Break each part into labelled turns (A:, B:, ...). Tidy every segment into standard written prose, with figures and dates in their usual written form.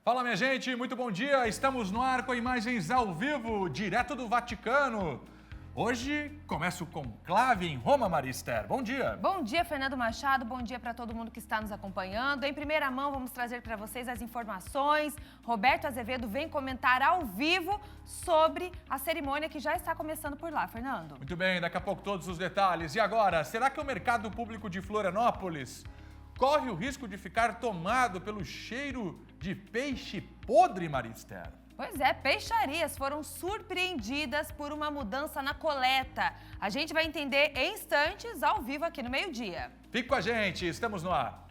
A: Fala, minha gente, muito bom dia. Estamos no ar com imagens ao vivo, direto do Vaticano. Hoje começa o conclave em Roma, Marister. Bom dia.
B: Bom dia, Fernando Machado. Bom dia para todo mundo que está nos acompanhando. Em primeira mão, vamos trazer para vocês as informações. Roberto Azevedo vem comentar ao vivo sobre a cerimônia que já está começando por lá, Fernando.
A: Muito bem, daqui a pouco todos os detalhes. E agora, será que o mercado público de Florianópolis corre o risco de ficar tomado pelo cheiro de peixe podre, Marister?
B: Pois é, peixarias foram surpreendidas por uma mudança na coleta. A gente vai entender em instantes, ao vivo aqui no meio-dia.
A: Fique com a gente, estamos no ar.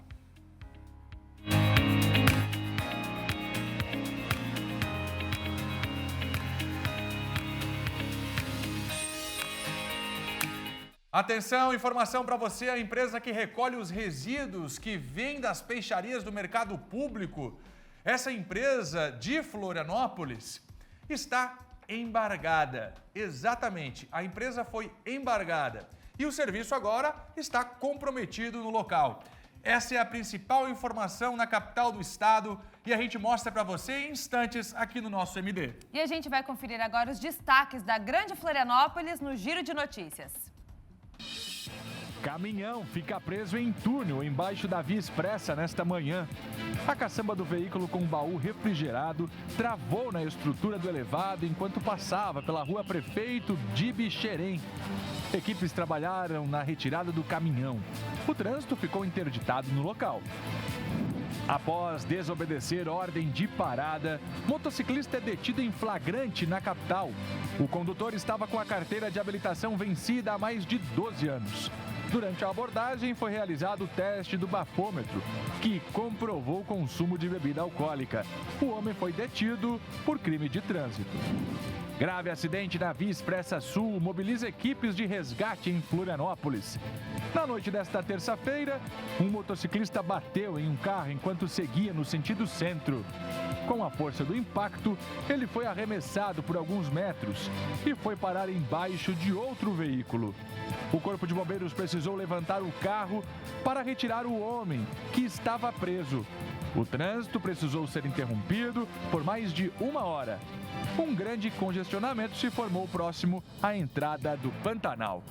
A: Atenção, informação para você, a empresa que recolhe os resíduos que vêm das peixarias do mercado público. Essa empresa de Florianópolis está embargada. Exatamente, a empresa foi embargada e o serviço agora está comprometido no local. Essa é a principal informação na capital do estado e a gente mostra para você em instantes aqui no nosso MD.
B: E a gente vai conferir agora os destaques da Grande Florianópolis no Giro de Notícias.
C: Caminhão fica preso em túnel embaixo da Via Expressa nesta manhã. A caçamba do veículo com baú refrigerado travou na estrutura do elevado enquanto passava pela rua Prefeito de Bixerém. Equipes trabalharam na retirada do caminhão. O trânsito ficou interditado no local. Após desobedecer ordem de parada, motociclista é detido em flagrante na capital. O condutor estava com a carteira de habilitação vencida há mais de 12 anos. Durante a abordagem, foi realizado o teste do bafômetro, que comprovou o consumo de bebida alcoólica. O homem foi detido por crime de trânsito. Grave acidente na Via Expressa Sul mobiliza equipes de resgate em Florianópolis. Na noite desta terça-feira, um motociclista bateu em um carro enquanto seguia no sentido centro. Com a força do impacto, ele foi arremessado por alguns metros e foi parar embaixo de outro veículo. O Corpo de Bombeiros precisou levantar o carro para retirar o homem, que estava preso. O trânsito precisou ser interrompido por mais de 1 hora. Um grande congestionamento se formou próximo à entrada do Pantanal.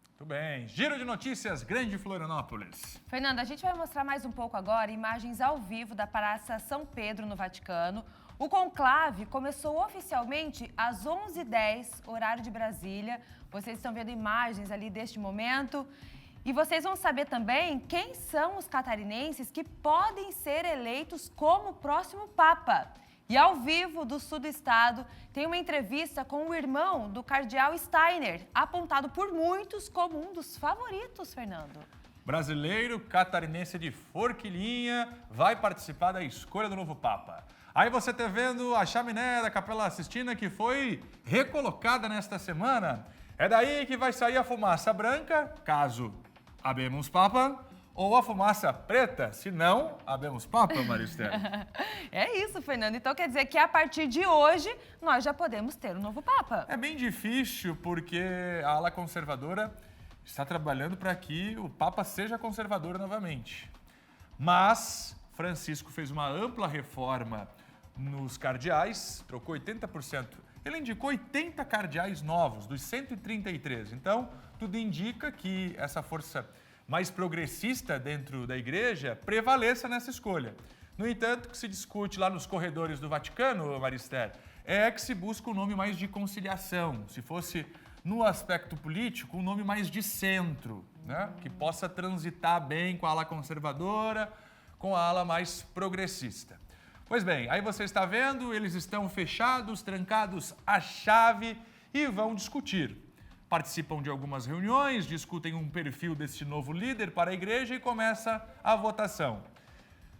A: Muito bem, Giro de Notícias, Grande Florianópolis.
B: Fernando, a gente vai mostrar mais um pouco agora imagens ao vivo da Praça São Pedro, no Vaticano. O conclave começou oficialmente às 11h10, horário de Brasília. Vocês estão vendo imagens ali deste momento. E vocês vão saber também quem são os catarinenses que podem ser eleitos como próximo Papa. E ao vivo do sul do estado, tem uma entrevista com o irmão do cardeal Steiner, apontado por muitos como um dos favoritos, Fernando.
A: Brasileiro, catarinense de Forquilinha, vai participar da escolha do novo Papa. Aí você está vendo a chaminé da Capela Sistina que foi recolocada nesta semana. É daí que vai sair a fumaça branca, caso habemos Papa, ou a fumaça preta, se não habemos Papa, Marister.
B: É isso, Fernando. Então quer dizer que a partir de hoje nós já podemos ter um novo Papa.
A: É bem difícil porque a ala conservadora está trabalhando para que o Papa seja conservador novamente. Mas Francisco fez uma ampla reforma nos cardeais, trocou 80%. Ele indicou 80 cardeais novos, dos 133. Então, tudo indica que essa força mais progressista dentro da igreja prevaleça nessa escolha. No entanto, o que se discute lá nos corredores do Vaticano, Marister, é que se busca um nome mais de conciliação. Se fosse, no aspecto político, um nome mais de centro, né? Que possa transitar bem com a ala conservadora, com a ala mais progressista. Pois bem, aí você está vendo, eles estão fechados, trancados à chave e vão discutir. Participam de algumas reuniões, discutem um perfil desse novo líder para a igreja e começa a votação.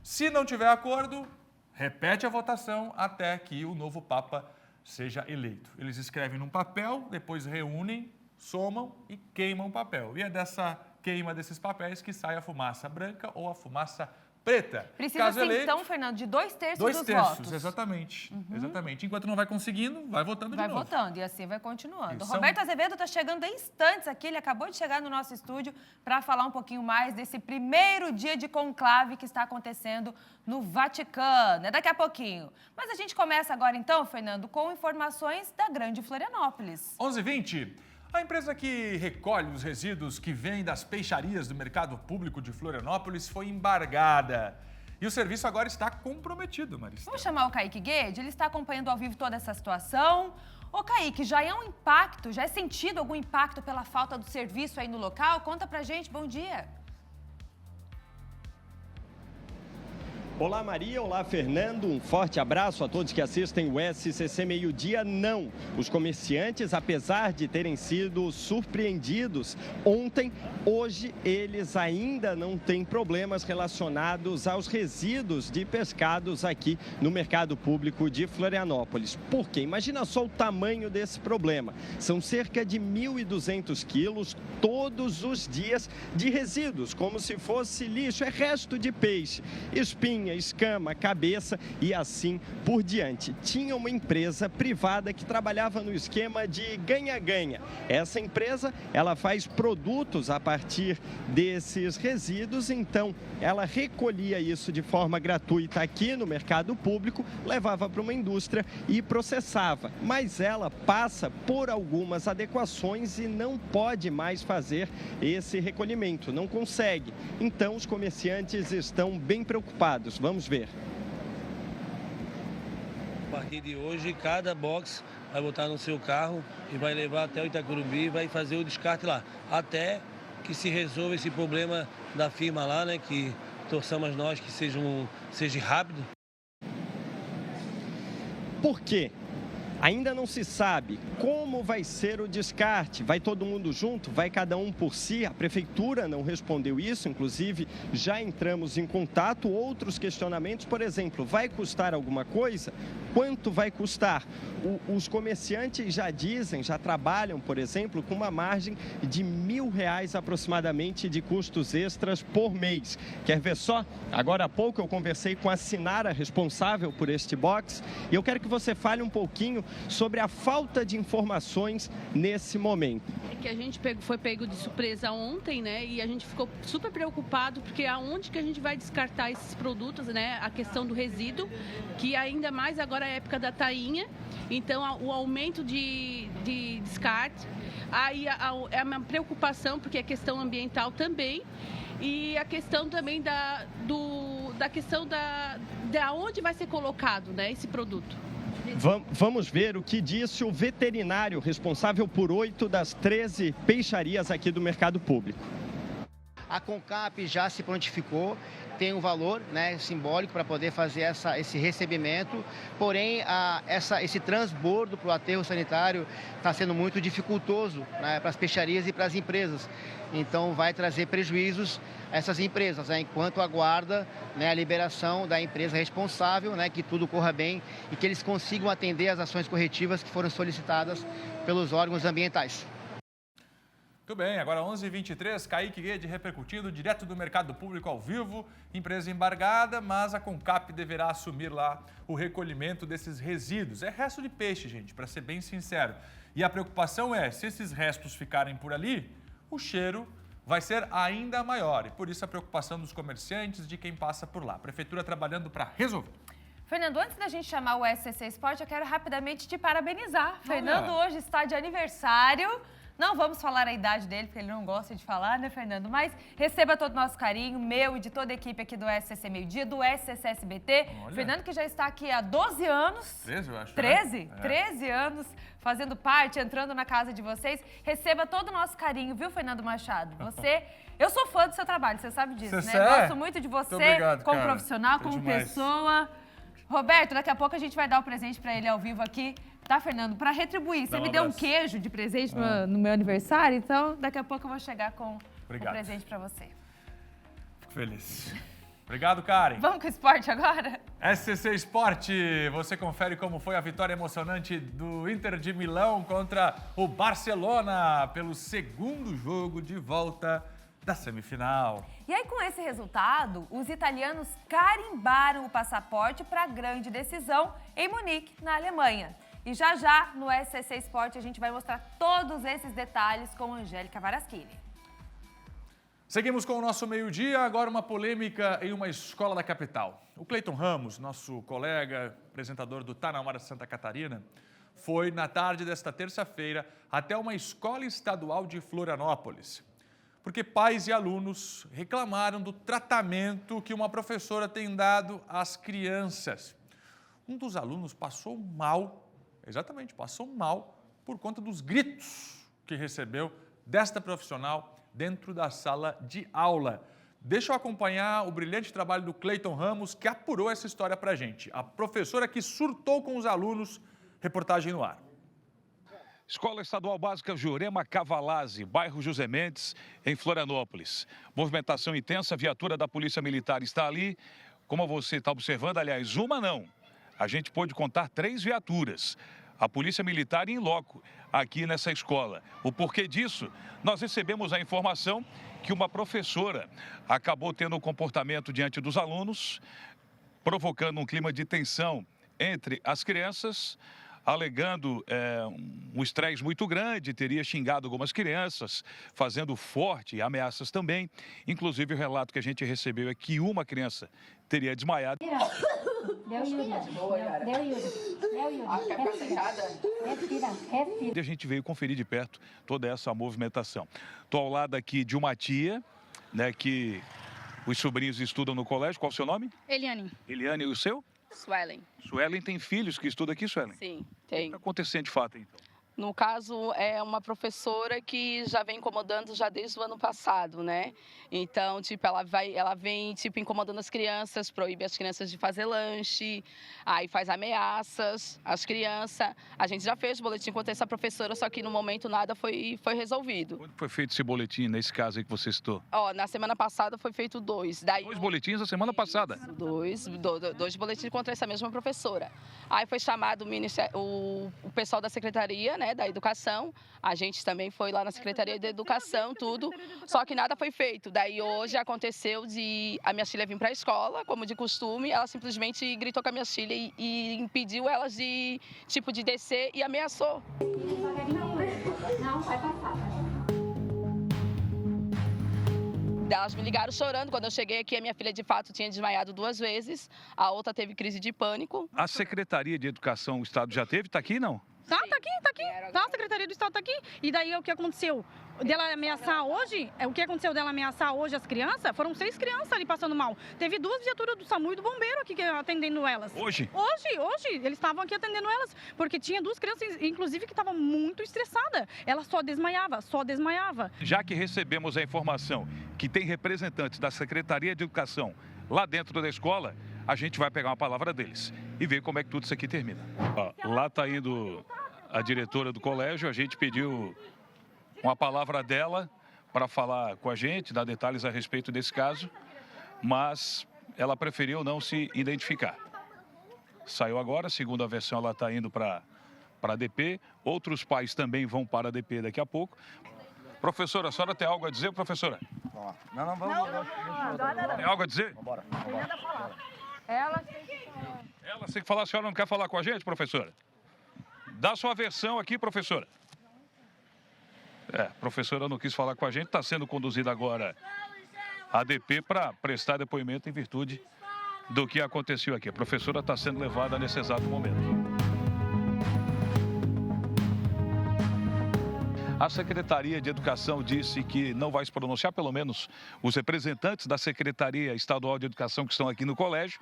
A: Se não tiver acordo, repete a votação até que o novo Papa seja eleito. Eles escrevem num papel, depois reúnem, somam e queimam o papel. E é dessa queima desses papéis que sai a fumaça branca ou a fumaça preta.
B: Precisa,
A: Caso eleito,
B: então, Fernando, de 2/3 dos
A: 2/3,
B: votos.
A: exatamente. Exatamente. Enquanto não vai conseguindo, vai votando de novo.
B: Vai votando e assim vai continuando.
A: Isso.
B: Roberto Azevedo está chegando em instantes aqui, ele acabou de chegar no nosso estúdio para falar um pouquinho mais desse primeiro dia de conclave que está acontecendo no Vaticano. É daqui a pouquinho. Mas a gente começa agora então, Fernando, com informações da Grande Florianópolis.
A: 11h20. A empresa que recolhe os resíduos que vêm das peixarias do mercado público de Florianópolis foi embargada. E o serviço agora está comprometido, Marista.
B: Vamos chamar o Kaique Guede, ele está acompanhando ao vivo toda essa situação. Ô Kaique, já é um impacto, já é sentido algum impacto pela falta do serviço aí no local? Conta pra gente, bom dia.
D: Olá Maria, olá Fernando, um forte abraço a todos que assistem o SCC Meio Dia. Não, os comerciantes, apesar de terem sido surpreendidos ontem, hoje eles ainda não têm problemas relacionados aos resíduos de pescados aqui no mercado público de Florianópolis. Por quê? Imagina só o tamanho desse problema. São cerca de 1.200 quilos todos os dias de resíduos, como se fosse lixo, é resto de peixe, espinha, escama, cabeça e assim por diante. Tinha uma empresa privada que trabalhava no esquema de ganha-ganha. Essa empresa, ela faz produtos a partir desses resíduos, então ela recolhia isso de forma gratuita aqui no mercado público, levava para uma indústria e processava. Mas ela passa por algumas adequações e não pode mais fazer esse recolhimento, não consegue. Então os comerciantes estão bem preocupados. Vamos ver.
E: A partir de hoje, cada box vai botar no seu carro e vai levar até o Itacurubi e vai fazer o descarte lá. Até que se resolva esse problema da firma lá, né? Que torçamos nós que seja rápido.
D: Por quê? Ainda não se sabe como vai ser o descarte. Vai todo mundo junto? Vai cada um por si? A prefeitura não respondeu isso, inclusive já entramos em contato. Outros questionamentos, por exemplo, vai custar alguma coisa? Quanto vai custar? Os comerciantes já dizem, já trabalham, por exemplo, com uma margem de R$1.000 aproximadamente de custos extras por mês. Quer ver só? Agora há pouco eu conversei com a Sinara, responsável por este box, e eu quero que você fale um pouquinho sobre a falta de informações nesse momento.
F: É que a gente foi pego de surpresa ontem, né? E a gente ficou super preocupado, porque aonde que a gente vai descartar esses produtos, né? A questão do resíduo, que ainda mais agora é a época da tainha, então o aumento de descarte, aí é uma preocupação, porque é questão ambiental também, e a questão também da questão da onde vai ser colocado, né, esse produto.
D: Vamos ver o que disse o veterinário responsável por 8 das 13 peixarias aqui do mercado público.
G: A CONCAP já se prontificou, tem um valor, né, simbólico para poder fazer esse recebimento, porém esse transbordo para o aterro sanitário está sendo muito dificultoso, né, para as peixarias e para as empresas. Então vai trazer prejuízos a essas empresas, né, enquanto aguarda, né, a liberação da empresa responsável, né, que tudo corra bem e que eles consigam atender às ações corretivas que foram solicitadas pelos órgãos ambientais.
A: Muito bem, agora 11h23, Kaique Guede repercutindo direto do mercado público ao vivo, empresa embargada, mas a CONCAP deverá assumir lá o recolhimento desses resíduos. É resto de peixe, gente, para ser bem sincero. E a preocupação é, se esses restos ficarem por ali, o cheiro vai ser ainda maior. E por isso a preocupação dos comerciantes, de quem passa por lá. A prefeitura trabalhando para resolver.
B: Fernando, antes da gente chamar o SCC Sport, eu quero rapidamente te parabenizar. Fernando hoje está de aniversário. Não vamos falar a idade dele, porque ele não gosta de falar, né, Fernando? Mas receba todo o nosso carinho, meu e de toda a equipe aqui do SCC Meio Dia, do SCC SBT. Olha. Fernando, que já está aqui há 12 anos.
A: 13, eu acho.
B: 13?
A: Né?
B: 13 anos fazendo parte, entrando na casa de vocês. Receba todo o nosso carinho, viu, Fernando Machado? Eu sou fã do seu trabalho, você sabe disso, né? Gosto muito de você,
A: obrigado,
B: como
A: cara.
B: profissional, como pessoa. Roberto, daqui a pouco a gente vai dar o presente para ele ao vivo aqui. Tá, Fernando? Para retribuir. Você me deu um queijo de presente no meu aniversário, então daqui a pouco eu vou chegar com um presente para você.
A: Fico feliz. Obrigado, Karen.
B: Vamos com o esporte agora?
A: SCC Esporte, você confere como foi a vitória emocionante do Inter de Milão contra o Barcelona pelo segundo jogo de volta da semifinal.
B: E aí, com esse resultado, os italianos carimbaram o passaporte para a grande decisão em Munique, na Alemanha. E já, no SCC Sport, a gente vai mostrar todos esses detalhes com Angélica Varaschini.
A: Seguimos com o nosso meio-dia, agora uma polêmica em uma escola da capital. O Cleiton Ramos, nosso colega, apresentador do Tá Na Hora Santa Catarina, foi na tarde desta terça-feira até uma escola estadual de Florianópolis, porque pais e alunos reclamaram do tratamento que uma professora tem dado às crianças. Um dos alunos passou mal, passou mal por conta dos gritos que recebeu desta profissional dentro da sala de aula. Deixa eu acompanhar o brilhante trabalho do Cleiton Ramos, que apurou essa história pra gente. A professora que surtou com os alunos, reportagem no ar.
C: Escola Estadual Básica Jurema Cavalazzi, bairro José Mendes, em Florianópolis. Movimentação intensa, viatura da Polícia Militar está ali. Como você está observando, aliás, uma não. A gente pôde contar 3 viaturas. A Polícia Militar em loco, aqui nessa escola. O porquê disso? Nós recebemos a informação que uma professora acabou tendo um comportamento diante dos alunos, provocando um clima de tensão entre as crianças, alegando um estresse muito grande, teria xingado algumas crianças, fazendo forte ameaças também. Inclusive, o relato que a gente recebeu é que uma criança teria desmaiado. E a gente veio conferir de perto toda essa movimentação. Estou ao lado aqui de uma tia, né, que os sobrinhos estudam no colégio. Qual o seu nome?
H: Eliane.
C: Eliane, e o seu?
H: Suelen.
C: Suelen tem filhos que estudam aqui, Suelen?
H: Sim,
C: O que
H: tem.
C: está acontecendo de fato, então?
H: No caso, é uma professora que já vem incomodando já desde o ano passado, né? Então, tipo, ela vem, tipo, incomodando as crianças, proíbe as crianças de fazer lanche, aí faz ameaças às crianças. A gente já fez boletim contra essa professora, só que no momento nada foi resolvido.
C: Quando foi feito esse boletim, nesse caso aí que você citou?
H: Ó, na semana passada foi feito 2. Daí,
C: 2 boletins na semana passada?
H: Dois boletins contra essa mesma professora. Aí foi chamado o pessoal da secretaria, né, da educação. A gente também foi lá na secretaria da educação, tudo. Só que nada foi feito. Daí hoje aconteceu de a minha filha vir para a escola, como de costume. Ela simplesmente gritou com a minha filha e impediu elas de, tipo, de descer e ameaçou. Não vai passar. Elas me ligaram chorando. Quando eu cheguei aqui, a minha filha de fato tinha desmaiado 2 vezes. A outra teve crise de pânico.
C: A Secretaria de Educação, o Estado já teve? Está aqui, não?
I: Tá aqui. Tá, a Secretaria do Estado tá aqui. E daí o que aconteceu? Dela ameaçar hoje, o que aconteceu dela ameaçar hoje as crianças? Foram 6 crianças ali passando mal. Teve 2 viaturas do SAMU e do bombeiro aqui atendendo elas.
C: Hoje?
I: Hoje. Eles estavam aqui atendendo elas. Porque tinha 2 crianças, inclusive, que estavam muito estressadas. Ela só desmaiava.
C: Já que recebemos a informação que tem representantes da Secretaria de Educação lá dentro da escola, a gente vai pegar uma palavra deles e ver como é que tudo isso aqui termina. Ó, lá está indo a diretora do colégio, a gente pediu uma palavra dela para falar com a gente, dar detalhes a respeito desse caso, mas ela preferiu não se identificar. Saiu agora, segundo a versão, ela está indo para a DP, outros pais também vão para a DP daqui a pouco. Professora, a senhora tem algo a dizer, professora?
J: Não, vamos.
C: Tem algo a dizer?
J: Vambora.
I: Ela
C: tem que falar, a senhora não quer falar com a gente, professora? Dá sua versão aqui, professora. A professora não quis falar com a gente, está sendo conduzida agora à DP para prestar depoimento em virtude do que aconteceu aqui. A professora está sendo levada nesse exato momento. A Secretaria de Educação disse que não vai se pronunciar, pelo menos os representantes da Secretaria Estadual de Educação que estão aqui no colégio,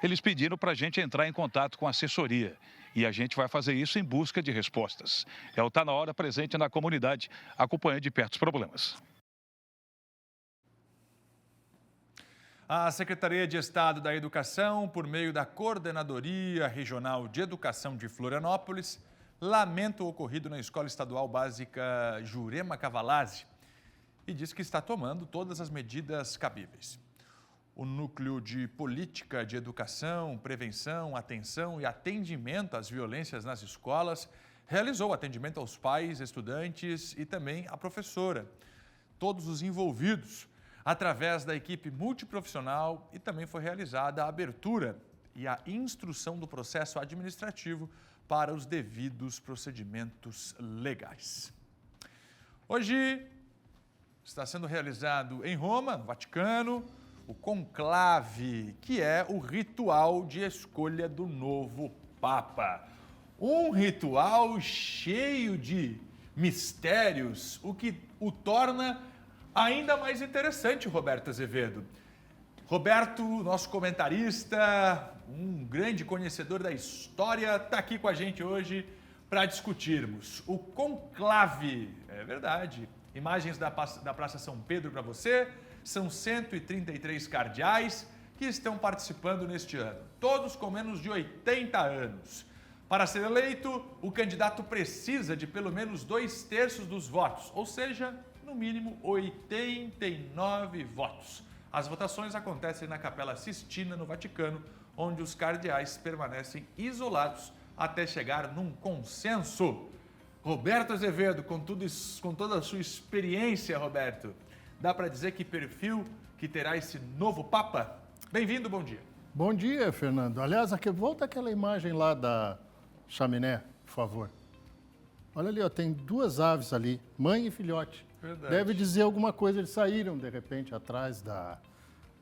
C: eles pediram para a gente entrar em contato com a assessoria. E a gente vai fazer isso em busca de respostas. É o Tá Na Hora presente na comunidade, acompanhando de perto os problemas.
A: A Secretaria de Estado da Educação, por meio da Coordenadoria Regional de Educação de Florianópolis, lamenta o ocorrido na Escola Estadual Básica Jurema Cavalazzi e diz que está tomando todas as medidas cabíveis. O Núcleo de Política de Educação, Prevenção, Atenção e Atendimento às Violências nas Escolas realizou atendimento aos pais, estudantes e também à professora. todos os envolvidos através da equipe multiprofissional e também foi realizada a abertura e a instrução do processo administrativo para os devidos procedimentos legais. Hoje está sendo realizado em Roma, no Vaticano, o conclave, que é o ritual de escolha do novo Papa. Um ritual cheio de mistérios, o que o torna ainda mais interessante, Roberto Azevedo. Roberto, nosso comentarista, um grande conhecedor da história, está aqui com a gente hoje para discutirmos o conclave. É verdade. Imagens da Praça São Pedro para você. São 133 cardeais que estão participando neste ano, todos com menos de 80 anos. Para ser eleito, o candidato precisa de pelo menos 2/3 dos votos, ou seja, no mínimo 89 votos. As votações acontecem na Capela Sistina, no Vaticano, onde os cardeais permanecem isolados até chegar num consenso. Roberto Azevedo, com toda a sua experiência, Roberto, dá para dizer que perfil que terá esse novo Papa? Bem-vindo, bom dia.
K: Bom dia, Fernando. Aliás, volta aquela imagem lá da chaminé, por favor. Olha ali, ó, tem duas aves ali, mãe e filhote.
A: Verdade.
K: Deve dizer alguma coisa, eles saíram, de repente, atrás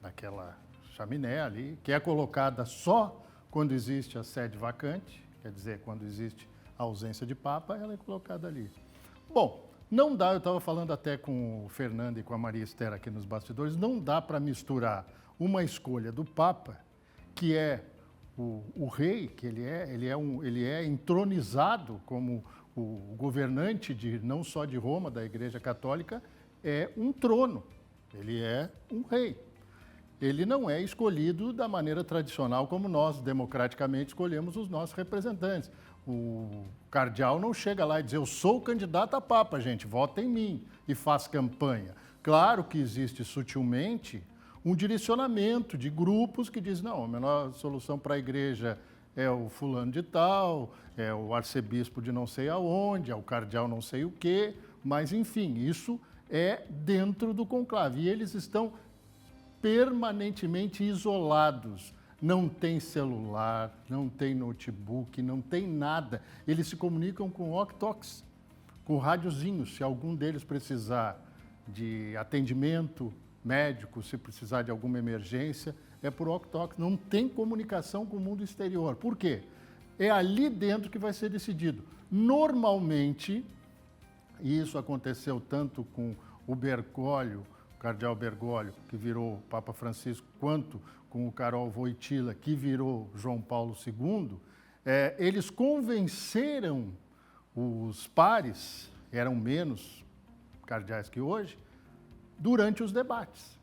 K: daquela chaminé ali, que é colocada só quando existe a sede vacante, quer dizer, quando existe a ausência de Papa, ela é colocada ali. Bom, não dá, eu estava falando até com o Fernando e com a Maria Esther aqui nos bastidores, não dá para misturar uma escolha do Papa, que é o rei, que ele é entronizado como o governante não só de Roma, da Igreja Católica, é um trono, ele é um rei. Ele não é escolhido da maneira tradicional como nós, democraticamente, escolhemos os nossos representantes. O cardeal não chega lá e diz, eu sou o candidato a Papa, gente, vota em mim, e faz campanha. Claro que existe sutilmente um direcionamento de grupos que diz, não, a melhor solução para a igreja é o fulano de tal, é o arcebispo de não sei aonde, é o cardeal não sei o quê, mas enfim, isso é dentro do conclave. E eles estão permanentemente isolados. Não tem celular, não tem notebook, não tem nada. Eles se comunicam com walkie-talkies, com rádiozinhos, se algum deles precisar de atendimento médico, se precisar de alguma emergência, é por walkie-talkie. Não tem comunicação com o mundo exterior. Por quê? É ali dentro que vai ser decidido. Normalmente, e isso aconteceu tanto com o Bergoglio, o cardeal Bergoglio, que virou Papa Francisco, quanto com o Karol Wojtyła, que virou João Paulo II, eles convenceram os pares, eram menos cardeais que hoje, durante os debates.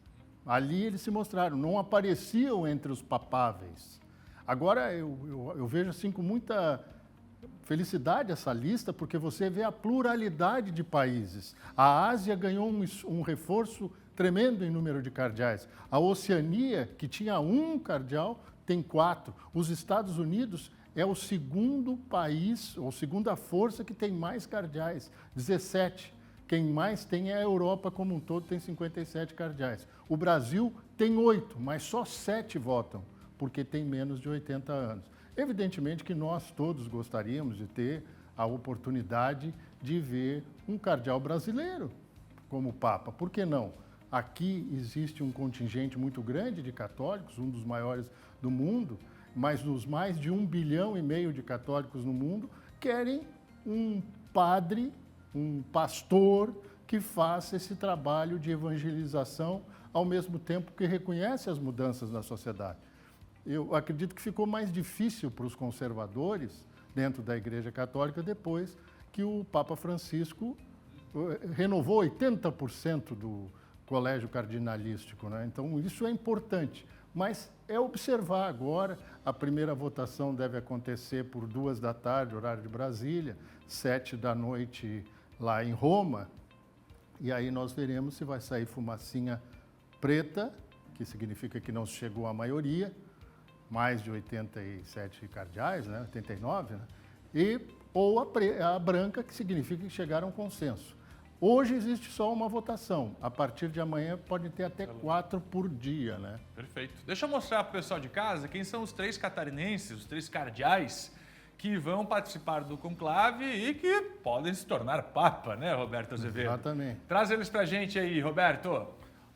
K: Ali eles se mostraram, não apareciam entre os papáveis. Agora, eu vejo assim com muita felicidade essa lista, porque você vê a pluralidade de países. A Ásia ganhou um reforço tremendo em número de cardeais. A Oceania, que tinha 1 cardeal, tem 4. Os Estados Unidos é o segundo país, ou segunda força que tem mais cardeais, 17. Quem mais tem é a Europa como um todo, tem 57 cardeais. O Brasil tem 8, mas só 7 votam, porque tem menos de 80 anos. Evidentemente que nós todos gostaríamos de ter a oportunidade de ver um cardeal brasileiro como Papa. Por que não? Aqui existe um contingente muito grande de católicos, um dos maiores do mundo, mas os mais de 1,5 bilhão de católicos no mundo querem um padre, um pastor que faça esse trabalho de evangelização ao mesmo tempo que reconhece as mudanças na sociedade. Eu acredito que ficou mais difícil para os conservadores dentro da Igreja Católica depois que o Papa Francisco renovou 80% do colégio cardinalístico, né? Então, isso é importante, mas é observar agora, a primeira votação deve acontecer por 14h, horário de Brasília, 19h lá em Roma, e aí nós veremos se vai sair fumacinha preta, que significa que não chegou à maioria, mais de 87 cardeais, né? 89, né? Ou a branca, que significa que chegaram a um consenso. Hoje existe só uma votação. A partir de amanhã pode ter até 4 por dia, né?
A: Perfeito. Deixa eu mostrar para o pessoal de casa quem são os 3 catarinenses, os 3 cardeais, que vão participar do conclave e que podem se tornar papa, né, Roberto Azevedo?
K: Exatamente.
A: Traz eles para a gente aí, Roberto.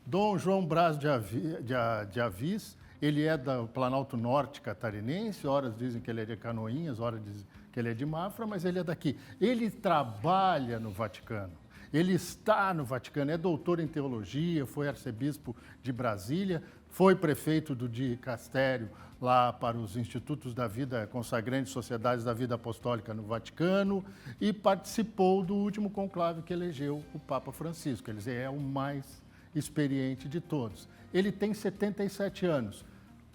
K: Dom João Brás de Avis, ele é do Planalto Norte catarinense, horas dizem que ele é de Canoinhas, horas dizem que ele é de Mafra, mas ele é daqui. Ele trabalha no Vaticano, ele está no Vaticano, é doutor em teologia, foi arcebispo de Brasília, foi prefeito do dicastério lá para os Institutos da Vida Consagrantes, Sociedades da Vida Apostólica no Vaticano e participou do último conclave que elegeu o Papa Francisco. Ele é o mais experiente de todos. Ele tem 77 anos.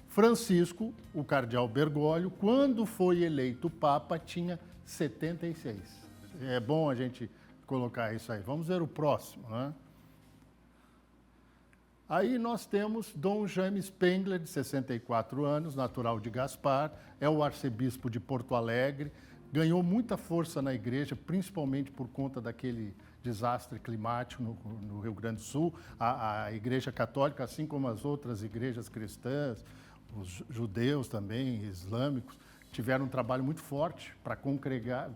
K: Francisco, o cardeal Bergoglio, quando foi eleito Papa, tinha 76. É bom a gente colocar isso aí. Vamos ver o próximo, né? Aí nós temos Dom Jaime Spengler, de 64 anos, natural de Gaspar, é o arcebispo de Porto Alegre, ganhou muita força na igreja, principalmente por conta daquele desastre climático no Rio Grande do Sul. A Igreja Católica, assim como as outras igrejas cristãs, os judeus também, islâmicos, tiveram um trabalho muito forte para congregar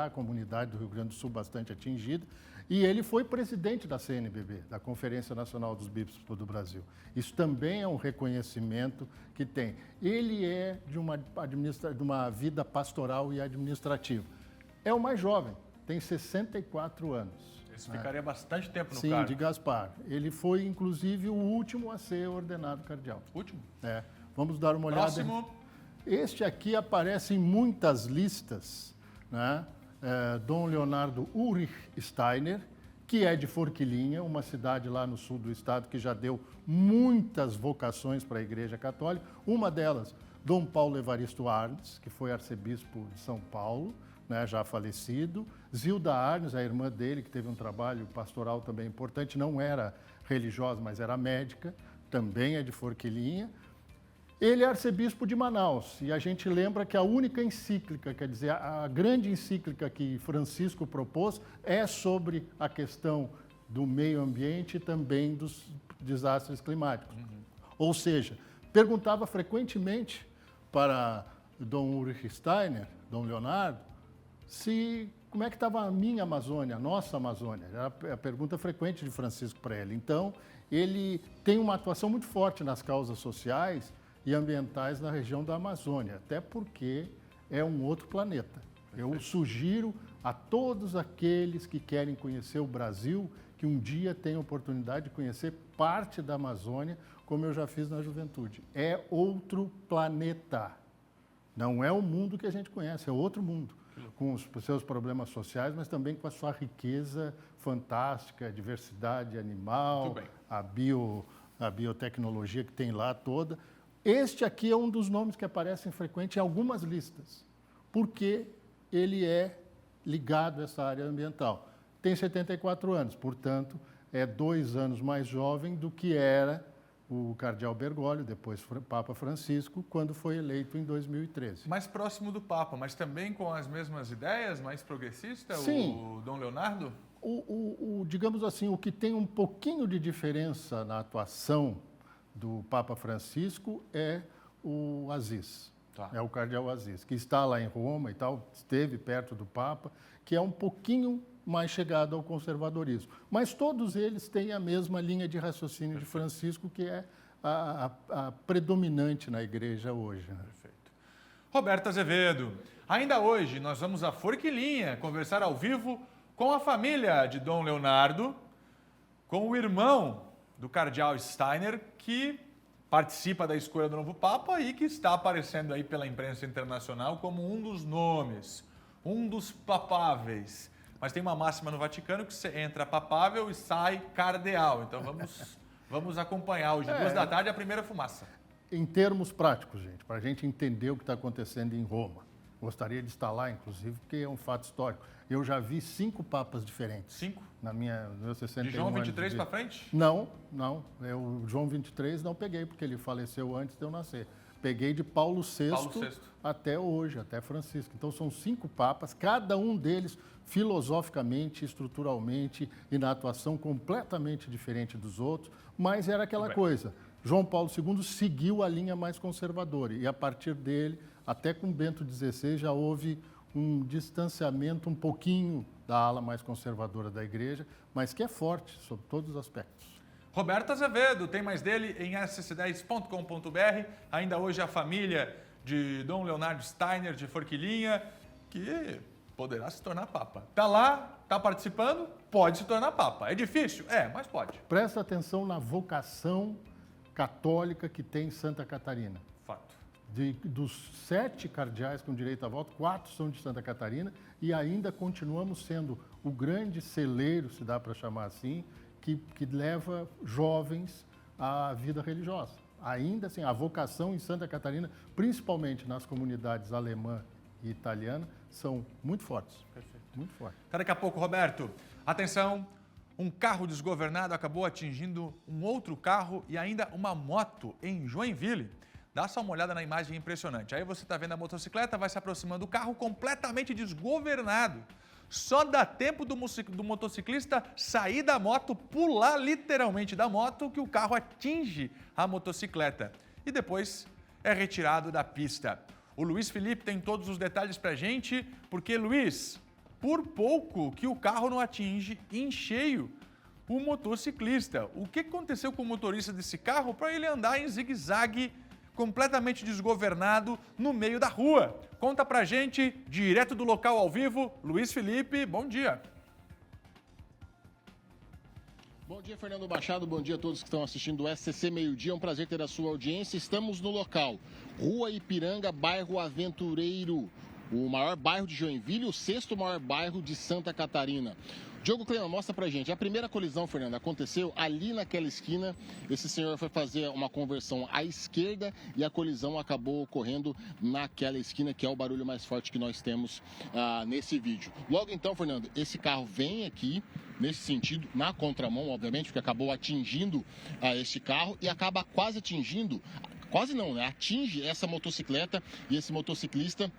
K: a comunidade do Rio Grande do Sul bastante atingida. E ele foi presidente da CNBB, da Conferência Nacional dos Bispos do Brasil. Isso também é um reconhecimento que tem. Ele é de uma vida pastoral e administrativa. É o mais jovem, tem 64 anos.
A: Esse ficaria bastante tempo no
K: Sim,
A: cargo.
K: de Gaspar. Ele foi, inclusive, o último a ser ordenado cardeal.
A: Último?
K: É. Vamos dar uma olhada.
A: Próximo.
K: Este aqui aparece em muitas listas, né? Dom Leonardo Ulrich Steiner, que é de Forquilinha, uma cidade lá no sul do estado que já deu muitas vocações para a Igreja Católica. Uma delas, Dom Paulo Evaristo Arnes, que foi arcebispo de São Paulo, né, já falecido. Zilda Arnes, a irmã dele, que teve um trabalho pastoral também importante, não era religiosa, mas era médica, também é de Forquilinha. Ele é arcebispo de Manaus e a gente lembra que a única encíclica, quer dizer, a grande encíclica que Francisco propôs é sobre a questão do meio ambiente e também dos desastres climáticos. Ou seja, perguntava frequentemente para Dom Ulrich Steiner, Dom Leonardo, como é que estava a minha Amazônia, a nossa Amazônia. Era a pergunta frequente de Francisco para ele. Então, ele tem uma atuação muito forte nas causas sociais e ambientais na região da Amazônia, até porque é um outro planeta. Eu sugiro a todos aqueles que querem conhecer o Brasil que um dia tenham a oportunidade de conhecer parte da Amazônia, como eu já fiz na juventude. É outro planeta. Não é o mundo que a gente conhece, é outro mundo, com os seus problemas sociais, mas também com a sua riqueza fantástica, diversidade animal, a biotecnologia que tem lá toda. Este aqui é um dos nomes que aparecem frequente em algumas listas, porque ele é ligado a essa área ambiental. Tem 74 anos, portanto, é 2 anos mais jovem do que era o cardeal Bergoglio, depois Papa Francisco, quando foi eleito em 2013.
A: Mais próximo do Papa, mas também com as mesmas ideias, mais progressista,
K: Sim.
A: O Dom Leonardo?
K: Digamos assim, o que tem um pouquinho de diferença na atuação do Papa Francisco é o Aziz, é o cardeal Aziz, que está lá em Roma e tal, esteve perto do Papa, que é um pouquinho mais chegado ao conservadorismo. Mas todos eles têm a mesma linha de raciocínio de Francisco, que é a predominante na igreja hoje. Né?
A: Perfeito. Roberto Azevedo, ainda hoje nós vamos a Forquilinha conversar ao vivo com a família de Dom Leonardo, com o irmão do cardeal Steiner, que participa da escolha do novo Papa e que está aparecendo aí pela imprensa internacional como um dos nomes, um dos papáveis. Mas tem uma máxima no Vaticano que você entra papável e sai cardeal. Então vamos acompanhar hoje, 2 da tarde, a primeira fumaça.
K: Em termos práticos, gente, para a gente entender o que está acontecendo em Roma. Gostaria de estar lá, inclusive, porque é um fato histórico. Eu já vi 5 papas diferentes. 5? No meu 61
A: De João 23 para frente?
K: Não. O João 23 não peguei, porque ele faleceu antes de eu nascer. peguei de Paulo VI, até hoje, até Francisco. Então, são 5 papas, cada um deles filosoficamente, estruturalmente e na atuação completamente diferente dos outros, mas era aquela coisa. João Paulo II seguiu a linha mais conservadora e, a partir dele, até com Bento XVI, já houve um distanciamento um pouquinho da ala mais conservadora da Igreja, mas que é forte sob todos os aspectos.
A: Roberto Azevedo, tem mais dele em sc10.com.br. Ainda hoje a família de Dom Leonardo Steiner de Forquilinha, que poderá se tornar papa. Está lá, está participando, pode se tornar papa. É difícil? É, mas pode.
K: Presta atenção na vocação católica que tem Santa Catarina.
A: Fato.
K: Dos 7 cardeais com direito a voto, 4 são de Santa Catarina e ainda continuamos sendo o grande celeiro, se dá para chamar assim, que leva jovens à vida religiosa. Ainda assim, a vocação em Santa Catarina, principalmente nas comunidades alemã e italiana, são muito fortes.
A: Perfeito.
K: Muito fortes.
A: Daqui a pouco, Roberto, atenção, um carro desgovernado acabou atingindo um outro carro e ainda uma moto em Joinville. Dá só uma olhada na imagem impressionante. Aí você está vendo a motocicleta, vai se aproximando do carro completamente desgovernado. Só dá tempo do motociclista sair da moto, pular literalmente da moto, que o carro atinge a motocicleta. E depois é retirado da pista. O Luiz Felipe tem todos os detalhes pra gente, porque, Luiz, por pouco que o carro não atinge em cheio o motociclista. O que aconteceu com o motorista desse carro para ele andar em zigue-zague, completamente desgovernado, no meio da rua? Conta pra gente, direto do local ao vivo, Luiz Felipe, bom dia.
L: Bom dia, Fernando Machado, bom dia a todos que estão assistindo o SCC Meio-Dia, é um prazer ter a sua audiência. Estamos no local, Rua Ipiranga, bairro Aventureiro, o maior bairro de Joinville, o 6º maior bairro de Santa Catarina. Diogo Cleman, mostra pra gente. A primeira colisão, Fernando, aconteceu ali naquela esquina. Esse senhor foi fazer uma conversão à esquerda e a colisão acabou ocorrendo naquela esquina, que é o barulho mais forte que nós temos nesse vídeo. Logo então, Fernando, esse carro vem aqui nesse sentido, na contramão, obviamente, porque acabou atingindo este carro e acaba quase atingindo, quase não, né? Atinge essa motocicleta e esse motociclista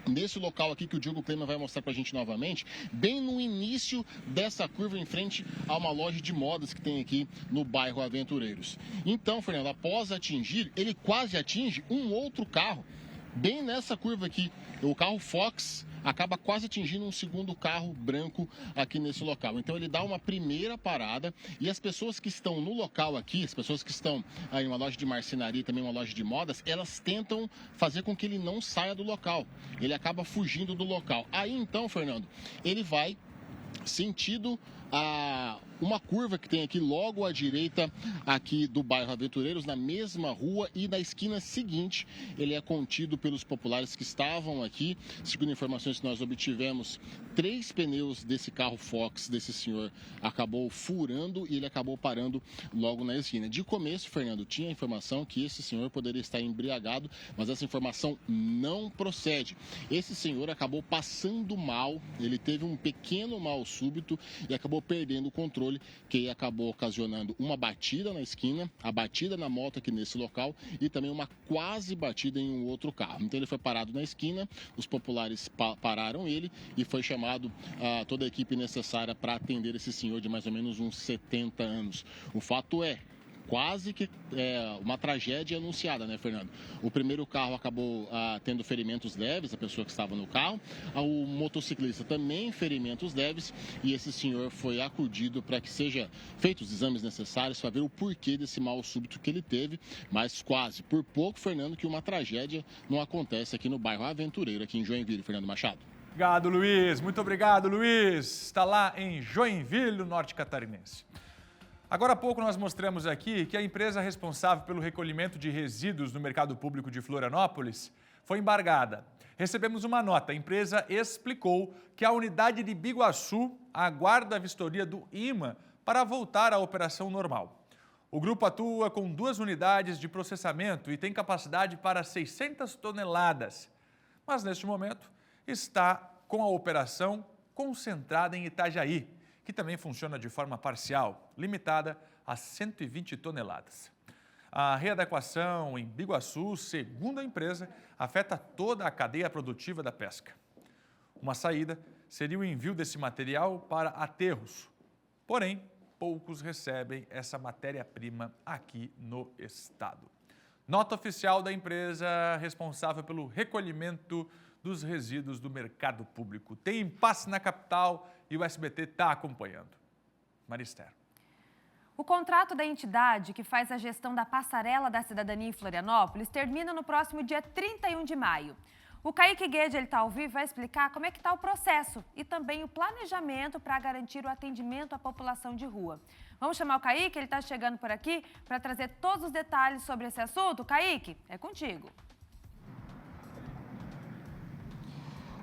L: nesse local aqui que o Diogo Cleman vai mostrar pra gente novamente, bem no início dessa curva em frente a uma loja de modas que tem aqui no bairro Aventureiros. Então, Fernando, após atingir, ele quase atinge um outro carro, bem nessa curva aqui, o carro Fox acaba quase atingindo um segundo carro branco aqui nesse local. Então ele dá uma primeira parada e as pessoas que estão no local aqui, as pessoas que estão em uma loja de marcenaria e também uma loja de modas, elas tentam fazer com que ele não saia do local. Ele acaba fugindo do local. Aí então, Fernando, ele vai sentido uma curva que tem aqui logo à direita aqui do bairro Aventureiros, na mesma rua, e na esquina seguinte ele é contido pelos populares que estavam aqui. Segundo informações que nós obtivemos, 3 pneus desse carro Fox desse senhor acabou furando e ele acabou parando logo na esquina. De começo, Fernando, tinha a informação que esse senhor poderia estar embriagado, mas essa informação não procede. Esse senhor acabou passando mal, ele teve um pequeno mal súbito e acabou perdendo o controle, que acabou ocasionando uma batida na esquina, a batida na moto aqui nesse local e também uma quase batida em um outro carro. Então ele foi parado na esquina, os populares pararam ele e foi chamado toda a equipe necessária para atender esse senhor de mais ou menos uns 70 anos. O fato é quase que uma tragédia anunciada, né, Fernando? O primeiro carro acabou tendo ferimentos leves, a pessoa que estava no carro, o motociclista também ferimentos leves, e esse senhor foi acudido para que seja feitos os exames necessários para ver o porquê desse mal súbito que ele teve, mas quase, por pouco, Fernando, que uma tragédia não acontece aqui no bairro Aventureiro, aqui em Joinville. Fernando Machado.
A: Obrigado, Luiz. Muito obrigado, Luiz. Está lá em Joinville, no norte catarinense. Agora há pouco nós mostramos aqui que a empresa responsável pelo recolhimento de resíduos no mercado público de Florianópolis foi embargada. Recebemos uma nota. A empresa explicou que a unidade de Biguaçu aguarda a vistoria do IMA para voltar à operação normal. O grupo atua com 2 unidades de processamento e tem capacidade para 600 toneladas. Mas neste momento está com a operação concentrada em Itajaí, que também funciona de forma parcial, limitada a 120 toneladas. A readequação em Biguaçu, segundo a empresa, afeta toda a cadeia produtiva da pesca. Uma saída seria o envio desse material para aterros. Porém, poucos recebem essa matéria-prima aqui no estado. Nota oficial da empresa responsável pelo recolhimento dos resíduos do mercado público. Tem impasse na capital e o SBT está acompanhando. Maristério.
B: O contrato da entidade que faz a gestão da Passarela da Cidadania em Florianópolis termina no próximo dia 31 de maio. O Kaique Guede, ele está ao vivo, vai explicar como é que está o processo e também o planejamento para garantir o atendimento à população de rua. Vamos chamar o Kaique, ele está chegando por aqui para trazer todos os detalhes sobre esse assunto. Kaique, é contigo.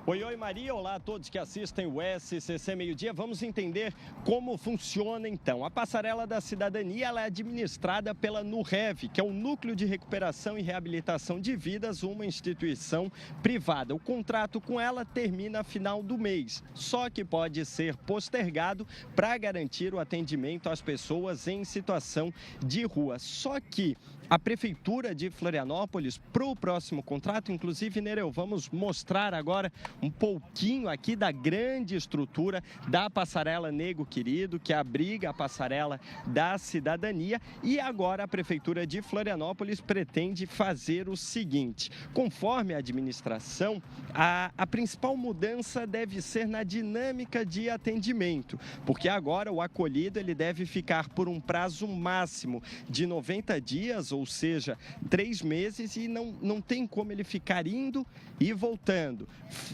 D: Oi, Maria. Olá a todos que assistem o SCC Meio-Dia. Vamos entender como funciona, então. A Passarela da Cidadania ela é administrada pela NUREV, que é o Núcleo de Recuperação e Reabilitação de Vidas, uma instituição privada. O contrato com ela termina a final do mês, só que pode ser postergado para garantir o atendimento às pessoas em situação de rua. Só que a Prefeitura de Florianópolis, para o próximo contrato, inclusive, Nereu, vamos mostrar agora um pouquinho aqui da grande estrutura da Passarela Nego Querido, que abriga a Passarela da Cidadania. E agora a Prefeitura de Florianópolis pretende fazer o seguinte: conforme a administração, a principal mudança deve ser na dinâmica de atendimento, porque agora o acolhido ele deve ficar por um prazo máximo de 90 dias, ou seja, 3 meses, e não tem como ele ficar indo e voltando.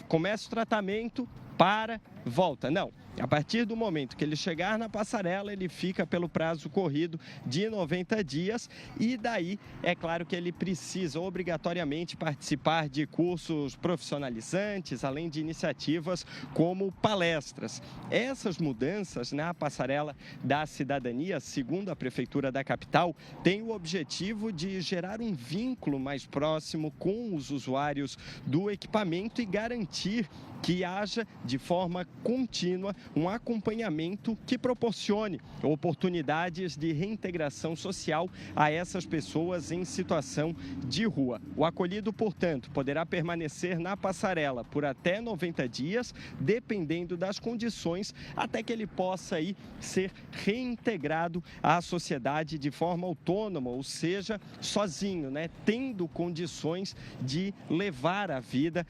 D: Começa o tratamento, para, volta. Não. A partir do momento que ele chegar na passarela, ele fica pelo prazo corrido de 90 dias e daí é claro que ele precisa obrigatoriamente participar de cursos profissionalizantes, além de iniciativas como palestras. Essas mudanças na Passarela da Cidadania, segundo a Prefeitura da capital, tem o objetivo de gerar um vínculo mais próximo com os usuários do equipamento e garantir que haja de forma contínua um acompanhamento que proporcione oportunidades de reintegração social a essas pessoas em situação de rua. O acolhido, portanto, poderá permanecer na passarela por até 90 dias, dependendo das condições, até que ele possa aí ser reintegrado à sociedade de forma autônoma, ou seja, sozinho, né? Tendo condições de levar a vida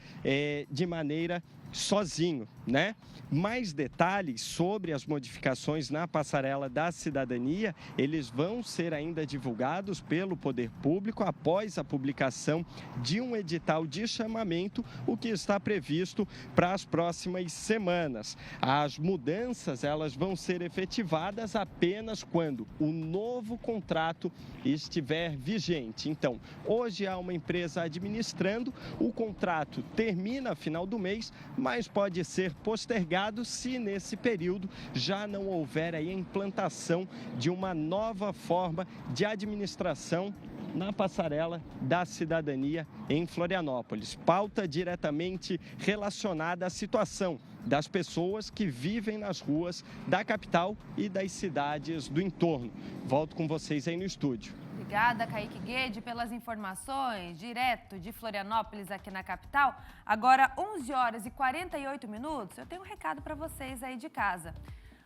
D: de maneira sozinho, né? Mais detalhes sobre as modificações na Passarela da Cidadania, eles vão ser ainda divulgados pelo Poder Público após a publicação de um edital de chamamento, o que está previsto para as próximas semanas. As mudanças, elas vão ser efetivadas apenas quando o novo contrato estiver vigente. Então, hoje há uma empresa administrando, o contrato termina a final do mês, mas pode ser postergado se nesse período já não houver aí a implantação de uma nova forma de administração na Passarela da Cidadania em Florianópolis. Pauta diretamente relacionada à situação das pessoas que vivem nas ruas da capital e das cidades do entorno. Volto com vocês aí no estúdio.
B: Obrigada, Kaique Guede, pelas informações, direto de Florianópolis, aqui na capital. Agora, 11 horas e 48 minutos, eu tenho um recado para vocês aí de casa.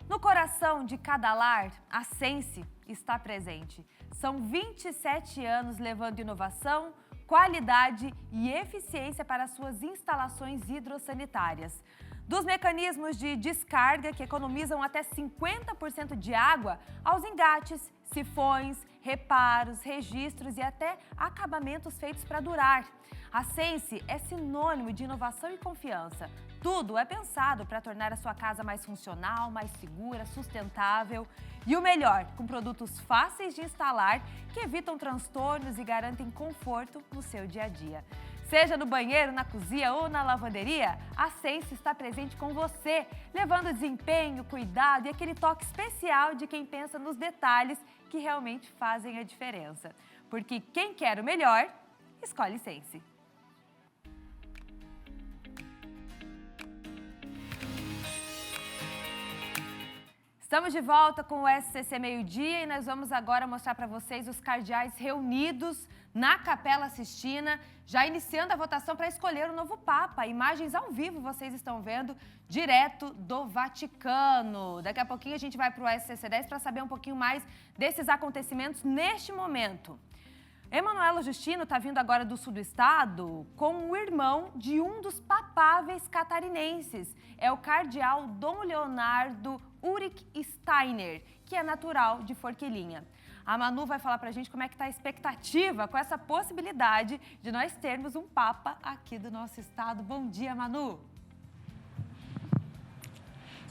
B: No coração de cada lar, a Sense está presente. São 27 anos levando inovação, qualidade e eficiência para suas instalações hidrossanitárias. Dos mecanismos de descarga que economizam até 50% de água aos engates, sifões, reparos, registros e até acabamentos feitos para durar. A Sense é sinônimo de inovação e confiança. Tudo é pensado para tornar a sua casa mais funcional, mais segura, sustentável. E o melhor, com produtos fáceis de instalar que evitam transtornos e garantem conforto no seu dia a dia. Seja no banheiro, na cozinha ou na lavanderia, a Sense está presente com você, levando desempenho, cuidado e aquele toque especial de quem pensa nos detalhes que realmente fazem a diferença. Porque quem quer o melhor, escolhe Sense. Estamos de volta com o SCC Meio-Dia e nós vamos agora mostrar para vocês os cardeais reunidos na Capela Sistina, já iniciando a votação para escolher o novo Papa. Imagens ao vivo vocês estão vendo direto do Vaticano. Daqui a pouquinho a gente vai para o SCC 10 para saber um pouquinho mais desses acontecimentos neste momento. Emanuela Justino está vindo agora do sul do estado com o irmão de um dos papáveis catarinenses. É o cardeal Dom Leonardo Ulrich Steiner, que é natural de Forquilinha. A Manu vai falar para a gente como é que está a expectativa com essa possibilidade de nós termos um papa aqui do nosso estado. Bom dia, Manu!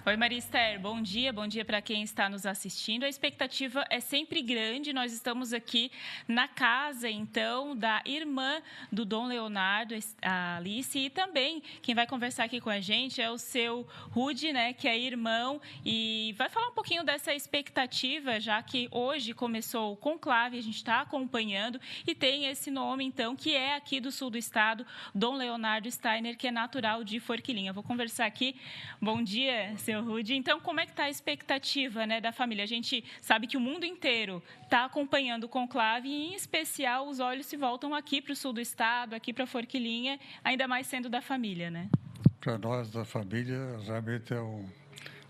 M: Oi, Maria Esther, bom dia para quem está nos assistindo. A expectativa é sempre grande, nós estamos aqui na casa, então, da irmã do Dom Leonardo, a Alice, e também quem vai conversar aqui com a gente é o seu Rudy, né, que é irmão, e vai falar um pouquinho dessa expectativa, já que hoje começou o conclave, a gente está acompanhando, e tem esse nome, então, que é aqui do sul do estado, Dom Leonardo Steiner, que é natural de Forquilinha. Vou conversar aqui. Bom dia, seu Rudy. Então, como é que está a expectativa, né, da família? A gente sabe que o mundo inteiro está acompanhando o conclave e, em especial, os olhos se voltam aqui para o sul do estado, aqui para Forquilinha, ainda mais sendo da família, né?
N: Para nós, da família, realmente é uma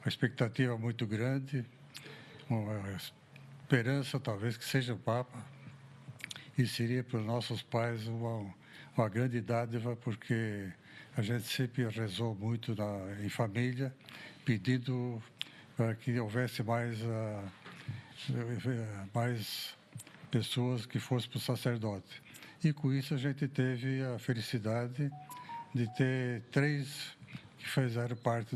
N: expectativa muito grande, uma esperança, talvez, que seja o Papa. E seria para os nossos pais uma grande dádiva, porque a gente sempre rezou muito em família, pedindo para que houvesse mais pessoas que fossem para o sacerdote. E com isso a gente teve a felicidade de ter 3 que fizeram parte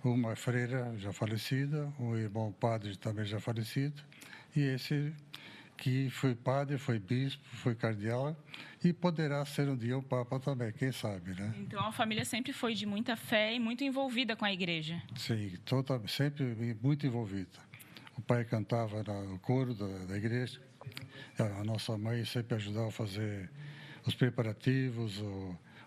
N: uma freira já falecida, um irmão padre também já falecido, e esse que foi padre, foi bispo, foi cardeal e poderá ser um dia um papa também, quem sabe, né?
M: Então, a família sempre foi de muita fé e muito envolvida com a igreja.
N: Sim, sempre muito envolvida. O pai cantava no coro da igreja, a nossa mãe sempre ajudava a fazer os preparativos,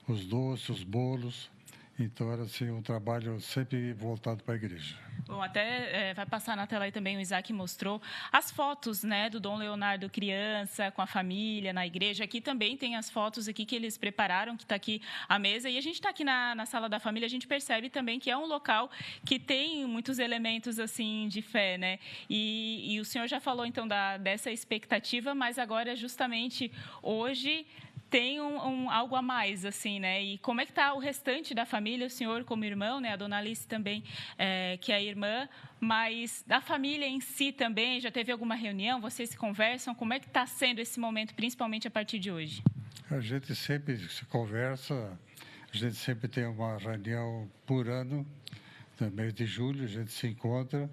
N: os doces, os bolos. Então, era assim, um trabalho sempre voltado para a igreja.
M: Bom, até vai passar na tela aí também, o Isaac mostrou as fotos, né, do Dom Leonardo criança, com a família, na igreja. Aqui também tem as fotos aqui que eles prepararam, que está aqui à mesa. E a gente está aqui na sala da família, a gente percebe também que é um local que tem muitos elementos, assim, de fé, né? E o senhor já falou, então, dessa expectativa, mas agora, justamente, hoje tem algo a mais, assim, né? E como é que está o restante da família, o senhor como irmão, né? A dona Alice também, que é irmã, mas da família em si também, já teve alguma reunião? Vocês se conversam? Como é que está sendo esse momento, principalmente a partir de hoje?
N: A gente sempre se conversa, a gente sempre tem uma reunião por ano, no mês de julho, a gente se encontra,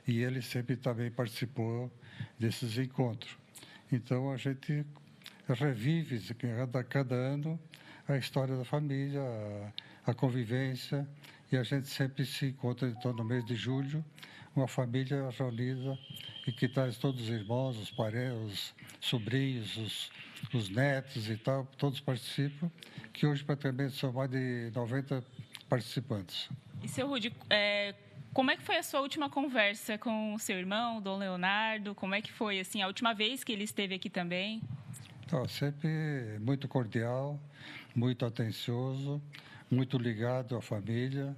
N: e ele sempre também participou desses encontros. Então, a gente revive a cada ano a história da família, a convivência, e a gente sempre se encontra então, no mês de julho, uma família reunida e que traz todos os irmãos, os parentes, os sobrinhos, os netos e tal, todos participam, que hoje praticamente são mais de 90 participantes.
M: E, seu Rudy, como é que foi a sua última conversa com o seu irmão, Dom Leonardo? Como é que foi, assim, a última vez que ele esteve aqui também?
N: Então, sempre muito cordial, muito atencioso, muito ligado à família.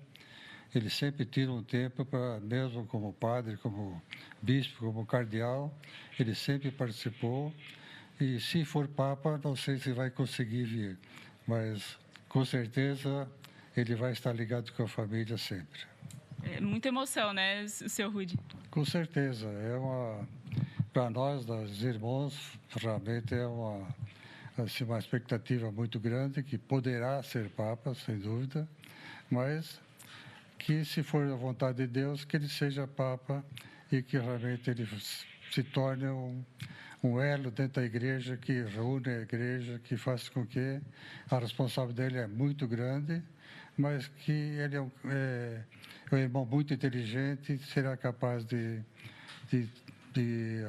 N: Ele sempre tira um tempo para, mesmo como padre, como bispo, como cardeal, ele sempre participou. E se for papa, não sei se vai conseguir vir, mas com certeza ele vai estar ligado com a família sempre.
M: É muita emoção, né, seu Rudy?
N: Com certeza. Para nós, os irmãos, realmente é uma expectativa muito grande, que poderá ser Papa, sem dúvida, mas que, se for a vontade de Deus, que ele seja Papa e que realmente ele se torne um elo dentro da igreja, que reúne a igreja, que faz com que a responsabilidade dele é muito grande, mas que ele é um irmão muito inteligente e será capaz de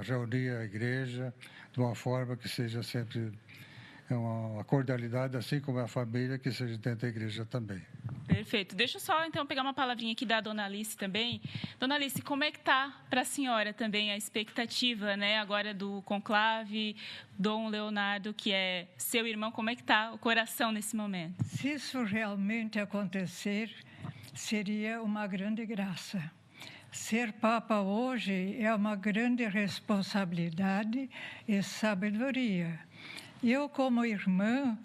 N: reunir a igreja de uma forma que seja sempre uma cordialidade, assim como a família, que seja dentro da igreja também.
M: Perfeito. Deixa eu só, então, pegar uma palavrinha aqui da Dona Alice também. Dona Alice, como é que está para a senhora também a expectativa, né, agora do conclave, Dom Leonardo, que é seu irmão, como é que está o coração nesse momento?
O: Se isso realmente acontecer, seria uma grande graça. Ser Papa hoje é uma grande responsabilidade e sabedoria. Eu, como irmã,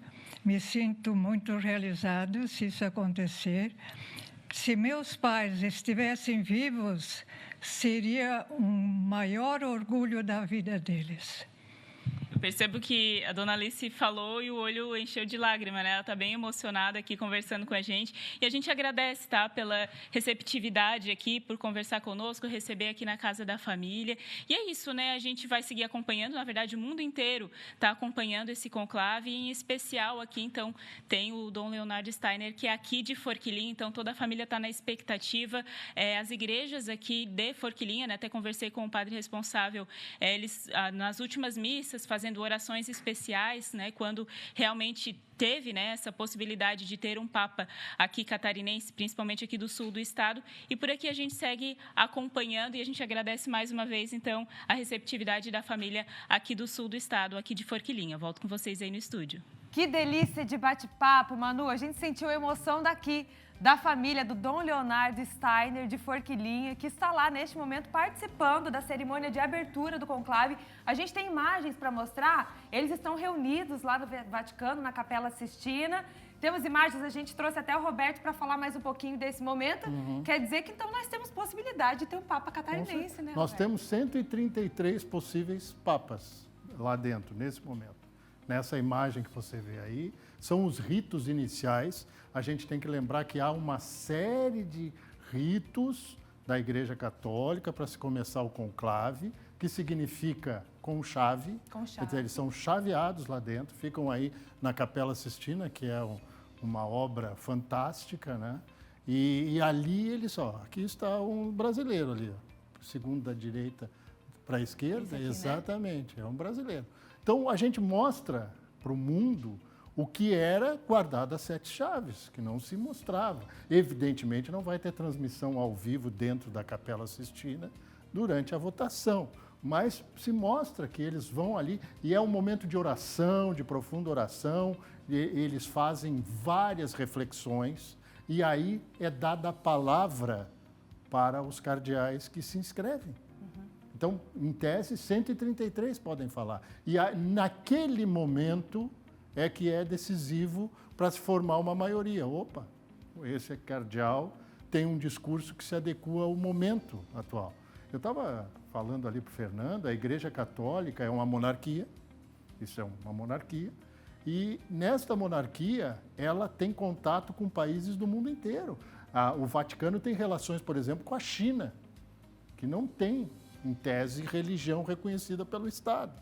O: me sinto muito realizada se isso acontecer. Se meus pais estivessem vivos, seria um maior orgulho da vida deles.
M: Eu percebo que a Dona Alice falou e o olho encheu de lágrima, né? Ela está bem emocionada aqui conversando com a gente. E a gente agradece, tá? Pela receptividade aqui, por conversar conosco, receber aqui na casa da família. E é isso, né? A gente vai seguir acompanhando, na verdade, o mundo inteiro está acompanhando esse conclave. E, em especial aqui, então, tem o Dom Leonardo Steiner, que é aqui de Forquilinha. Então, toda a família está na expectativa. As igrejas aqui de Forquilinha, né? Até conversei com o padre responsável, eles, nas últimas missas, fazendo orações especiais, né, quando realmente teve, né, essa possibilidade de ter um Papa aqui catarinense, principalmente aqui do sul do estado. E por aqui a gente segue acompanhando e a gente agradece mais uma vez, então, a receptividade da família aqui do sul do estado, aqui de Forquilinha. Volto com vocês aí no estúdio.
B: Que delícia de bate-papo, Manu. A gente sentiu a emoção daqui, da família do Dom Leonardo Steiner de Forquilinha, que está lá neste momento participando da cerimônia de abertura do conclave. A gente tem imagens para mostrar. Eles estão reunidos lá no Vaticano, na Capela Sistina. Temos imagens, a gente trouxe até o Roberto para falar mais um pouquinho desse momento. Quer dizer que então nós temos possibilidade de ter um Papa catarinense, né,
K: Nós
B: Roberto?
K: temos 133 possíveis papas lá dentro, nesse momento. Nessa imagem que você vê aí, são os ritos iniciais. A gente tem que lembrar que há uma série de ritos da Igreja Católica para se começar o conclave, que significa com chave. Quer dizer, eles são chaveados lá dentro, ficam aí na Capela Sistina, que é uma obra fantástica, né? E ali eles, aqui está um brasileiro ali, segundo da direita para a esquerda, aqui, exatamente, né? É um brasileiro. Então, a gente mostra para o mundo o que era guardado às 7 chaves, que não se mostrava. Evidentemente, não vai ter transmissão ao vivo dentro da Capela Sistina durante a votação, mas se mostra que eles vão ali, e é um momento de oração, de profunda oração, e eles fazem várias reflexões, e aí é dada a palavra para os cardeais que se inscrevem. Então, em tese, 133 podem falar. E naquele momento é que é decisivo para se formar uma maioria. Opa, esse cardeal tem um discurso que se adequa ao momento atual. Eu estava falando ali para o Fernando, a Igreja Católica é uma monarquia, isso é uma monarquia, e nesta monarquia ela tem contato com países do mundo inteiro. O Vaticano tem relações, por exemplo, com a China, que não tem, em tese, religião reconhecida pelo Estado.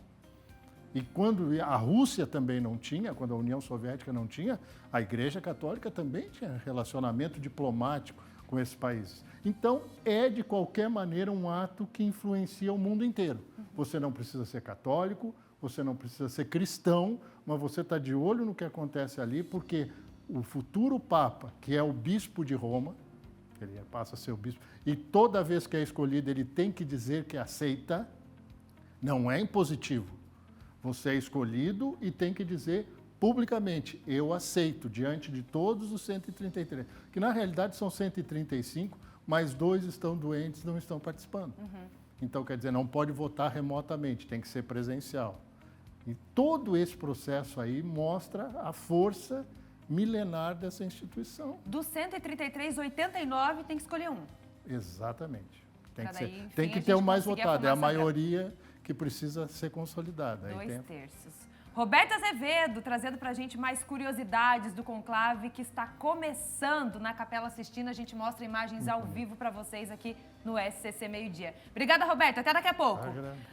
K: E quando a Rússia também não tinha, quando a União Soviética não tinha, a Igreja Católica também tinha relacionamento diplomático com esses países. Então, é de qualquer maneira um ato que influencia o mundo inteiro. Você não precisa ser católico, você não precisa ser cristão, mas você está de olho no que acontece ali, porque o futuro Papa, que é o Bispo de Roma, ele passa a ser o bispo, e toda vez que é escolhido ele tem que dizer que aceita, não é impositivo. Você é escolhido e tem que dizer publicamente, eu aceito, diante de todos os 133, que na realidade são 135, mas 2 estão doentes, não estão participando. Então, quer dizer, não pode votar remotamente, tem que ser presencial. E todo esse processo aí mostra a força milenar dessa instituição.
B: Dos 133, 89 tem que escolher um.
K: Exatamente. Tem que,
B: daí,
K: tem que ter o mais votado, é a maioria que precisa ser consolidada.
B: 2/3. Roberto Azevedo, trazendo para a gente mais curiosidades do conclave que está começando na Capela Sistina. A gente mostra imagens ao vivo para vocês aqui no SCC Meio-Dia. Obrigada, Roberto. Até daqui a pouco.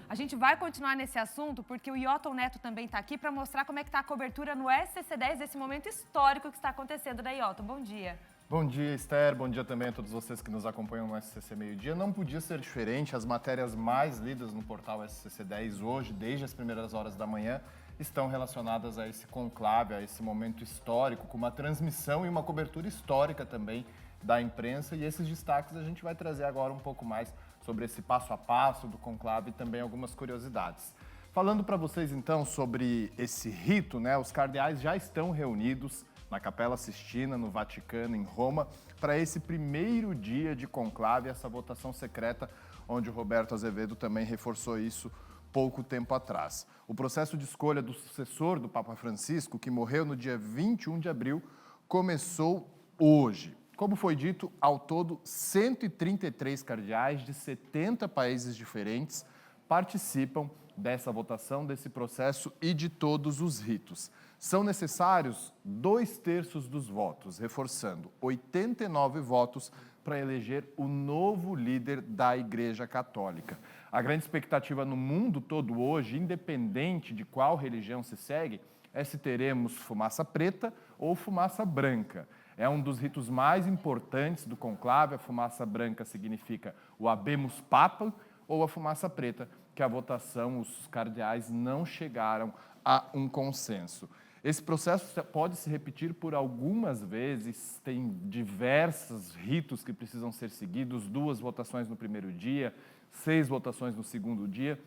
B: A gente vai continuar nesse assunto porque o Iotton Neto também está aqui para mostrar como é que está a cobertura no SCC 10 desse momento histórico que está acontecendo, né, Iotton? Bom dia.
P: Bom dia, Esther. Bom dia também a todos vocês que nos acompanham no SCC Meio-Dia. Não podia ser diferente. As matérias mais lidas no portal SCC 10 hoje, desde as primeiras horas da manhã, estão relacionadas a esse conclave, a esse momento histórico, com uma transmissão e uma cobertura histórica também da imprensa. E esses destaques a gente vai trazer agora um pouco mais sobre esse passo a passo do conclave e também algumas curiosidades. Falando para vocês então sobre esse rito, né? Os cardeais já estão reunidos na Capela Sistina, no Vaticano, em Roma, para esse primeiro dia de conclave, essa votação secreta, onde o Roberto Azevedo também reforçou isso pouco tempo atrás. O processo de escolha do sucessor do Papa Francisco, que morreu no dia 21 de abril, começou hoje. Como foi dito, ao todo, 133 cardeais de 70 países diferentes participam dessa votação, desse processo e de todos os ritos. São necessários 2/3 dos votos, reforçando 89 votos para eleger o novo líder da Igreja Católica. A grande expectativa no mundo todo hoje, independente de qual religião se segue, é se teremos fumaça preta ou fumaça branca. É um dos ritos mais importantes do conclave. A fumaça branca significa o habemus papam, ou a fumaça preta, que a votação, os cardeais não chegaram a um consenso. Esse processo pode se repetir por algumas vezes, tem diversos ritos que precisam ser seguidos, 2 votações no primeiro dia, 6 votações no segundo dia,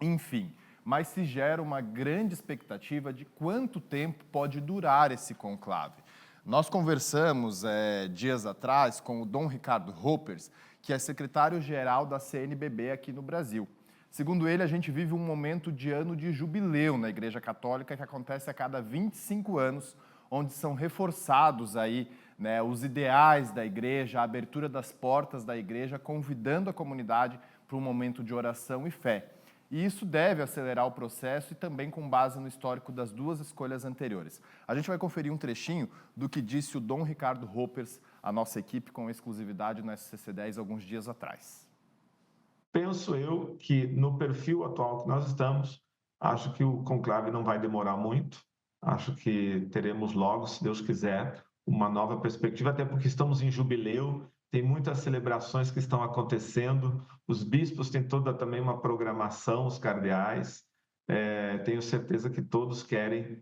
P: enfim. Mas se gera uma grande expectativa de quanto tempo pode durar esse conclave. Nós conversamos dias atrás com o Dom Ricardo Hoppers, que é secretário-geral da CNBB aqui no Brasil. Segundo ele, a gente vive um momento de ano de jubileu na Igreja Católica, que acontece a cada 25 anos, onde são reforçados aí, né, os ideais da Igreja, a abertura das portas da Igreja, convidando a comunidade para um momento de oração e fé. E isso deve acelerar o processo e também com base no histórico das 2 escolhas anteriores. A gente vai conferir um trechinho do que disse o Dom Ricardo Hoppers, a nossa equipe, com exclusividade no SCC10 alguns dias atrás.
Q: Penso eu que no perfil atual que nós estamos, acho que o conclave não vai demorar muito. Acho que teremos logo, se Deus quiser, uma nova perspectiva, até porque estamos em jubileu, tem muitas celebrações que estão acontecendo, os bispos têm toda também uma programação, os cardeais. Tenho certeza que todos querem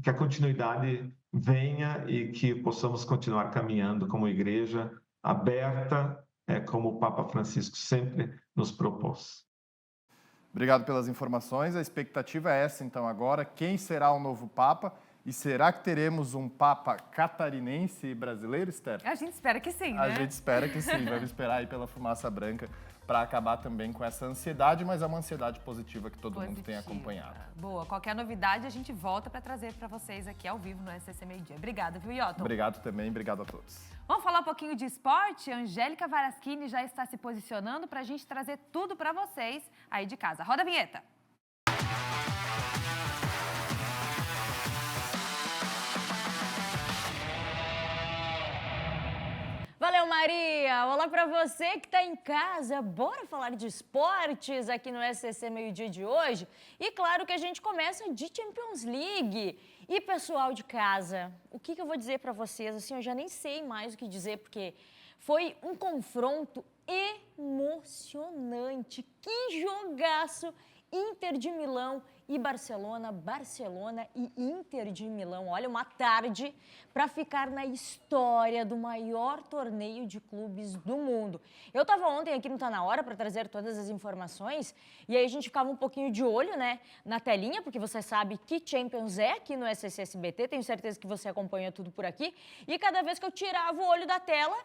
Q: que a continuidade venha e que possamos continuar caminhando como igreja aberta, como o Papa Francisco sempre nos propôs.
P: Obrigado pelas informações. A expectativa é essa, então, agora. Quem será o novo Papa? E será que teremos um Papa catarinense e brasileiro, Esther?
B: A gente espera que sim, né?
P: A gente espera que sim. Vamos esperar aí pela fumaça branca para acabar também com essa ansiedade, mas é uma ansiedade positiva que todo mundo tem acompanhado.
B: Boa. Qualquer novidade a gente volta para trazer para vocês aqui ao vivo no SCC Meio Dia. Obrigada, viu, Iotton?
P: Obrigado também, obrigado a todos.
B: Vamos falar um pouquinho de esporte? Angélica Varaschini já está se posicionando para a gente trazer tudo para vocês aí de casa. Roda a vinheta!
R: Valeu, Maria! Olá para você que está em casa. Bora falar de esportes aqui no SCC Meio Dia de hoje? E claro que a gente começa de Champions League. E pessoal de casa, o que eu vou dizer para vocês? Assim, eu já nem sei mais o que dizer, porque foi um confronto emocionante. Que jogaço! Inter de Milão e Barcelona, Barcelona e Inter de Milão. Olha, uma tarde para ficar na história do maior torneio de clubes do mundo. Eu estava ontem aqui no Tá Na Hora para trazer todas as informações e aí a gente ficava um pouquinho de olho, né, na telinha, porque você sabe que Champions é aqui no SCC SBT, tenho certeza que você acompanha tudo por aqui. E cada vez que eu tirava o olho da tela,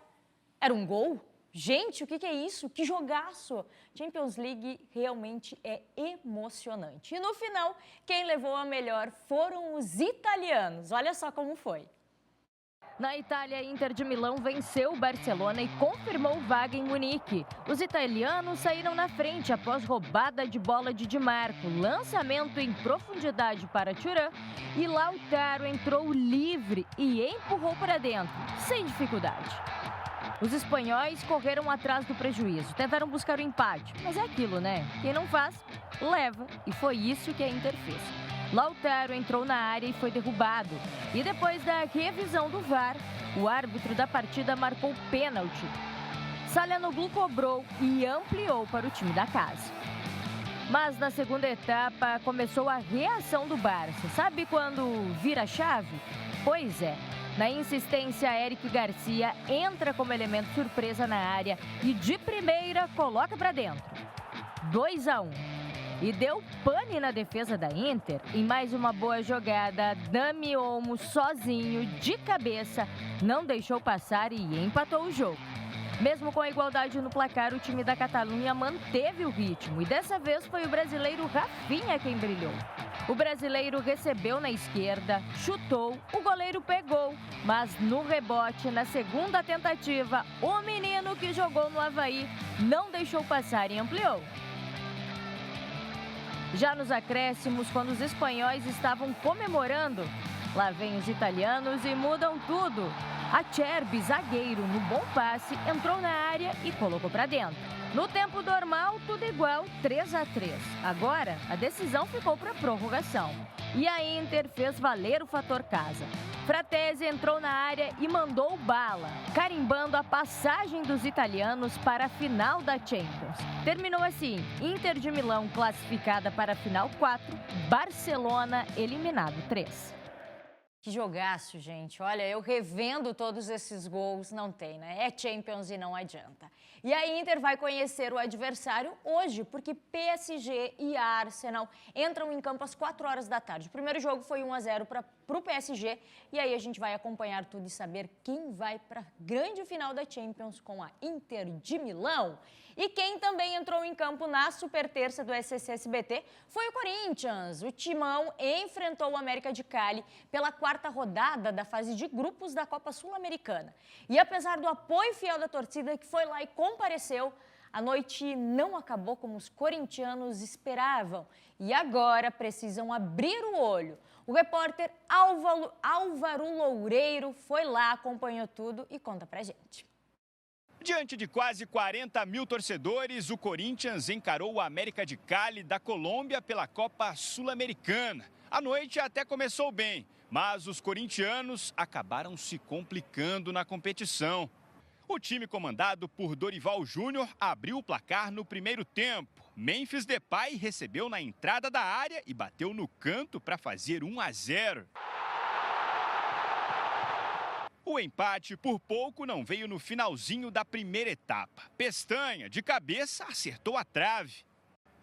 R: era um gol. Gente, o que é isso? Que jogaço! Champions League realmente é emocionante. E no final, quem levou a melhor foram os italianos. Olha só como foi. Na Itália, Inter de Milão venceu o Barcelona e confirmou vaga em Munique. Os italianos saíram na frente após roubada de bola de Di Marco, lançamento em profundidade para Thuram e Lautaro entrou livre e empurrou para dentro, sem dificuldade. Os espanhóis correram atrás do prejuízo, tentaram buscar o empate, mas é aquilo, né? Quem não faz, leva. E foi isso que a Inter fez. Lautaro entrou na área e foi derrubado. E depois da revisão do VAR, o árbitro da partida marcou pênalti. Çalhanoğlu cobrou e ampliou para o time da casa.
S: Mas na segunda etapa começou a reação do Barça. Sabe quando vira a chave? Pois é. Na insistência, Eric Garcia entra como elemento surpresa na área e de primeira coloca para dentro. 2-1. E deu pane na defesa da Inter. Em mais uma boa jogada, Dani Olmo sozinho, de cabeça, não deixou passar e empatou o jogo. Mesmo com a igualdade no placar, o time da Catalunha manteve o ritmo e dessa vez foi o brasileiro Rafinha quem brilhou. O brasileiro recebeu na esquerda, chutou, o goleiro pegou, mas no rebote, na segunda tentativa, o menino que jogou no Avaí não deixou passar e ampliou. Já nos acréscimos, quando os espanhóis estavam comemorando, lá vem os italianos e mudam tudo. Acerbi, zagueiro, no bom passe, entrou na área e colocou para dentro. No tempo normal, tudo igual, 3-3. Agora, a decisão ficou para prorrogação. E a Inter fez valer o fator casa. Fratesi entrou na área e mandou bala, carimbando a passagem dos italianos para a final da Champions. Terminou assim, Inter de Milão classificada para a final 4, Barcelona eliminado 3.
R: Que jogaço, gente. Olha, eu revendo todos esses gols, não tem, né? É Champions e não adianta. E a Inter vai conhecer o adversário hoje, porque PSG e Arsenal entram em campo às 4 horas da tarde. O primeiro jogo foi 1-0 para o PSG, e aí a gente vai acompanhar tudo e saber quem vai para a grande final da Champions com a Inter de Milão. E quem também entrou em campo na super terça do SCC-SBT foi o Corinthians. O Timão enfrentou o América de Cali pela 4ª rodada da fase de grupos da Copa Sul-Americana. E apesar do apoio fiel da torcida que foi lá e compareceu, a noite não acabou como os corintianos esperavam. E agora precisam abrir o olho. O repórter Álvaro Loureiro foi lá, acompanhou tudo e conta pra gente.
T: Diante de quase 40 mil torcedores, o Corinthians encarou o América de Cali da Colômbia pela Copa Sul-Americana. A noite até começou bem, mas os corintianos acabaram se complicando na competição. O time comandado por Dorival Júnior abriu o placar no primeiro tempo. Memphis Depay recebeu na entrada da área e bateu no canto para fazer 1-0. O empate, por pouco, não veio no finalzinho da primeira etapa. Pestanha, de cabeça, acertou a trave.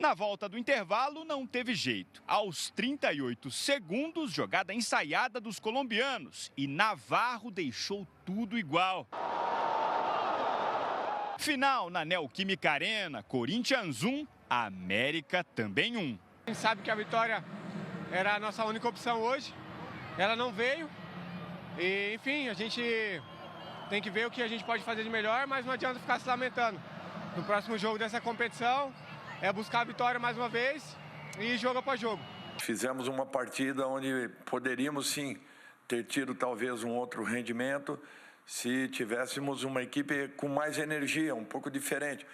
T: Na volta do intervalo, não teve jeito. Aos 38 segundos, jogada ensaiada dos colombianos. E Navarro deixou tudo igual. Final na Neoquímica Arena, Corinthians 1, América também 1.
U: A gente sabe que a vitória era a nossa única opção hoje. Ela não veio. E, enfim, a gente tem que ver o que a gente pode fazer de melhor, mas não adianta ficar se lamentando. No próximo jogo dessa competição, é buscar a vitória mais uma vez e jogo após jogo.
V: Fizemos uma partida onde poderíamos, sim, ter tido talvez um outro rendimento se tivéssemos uma equipe com mais energia, um pouco diferente.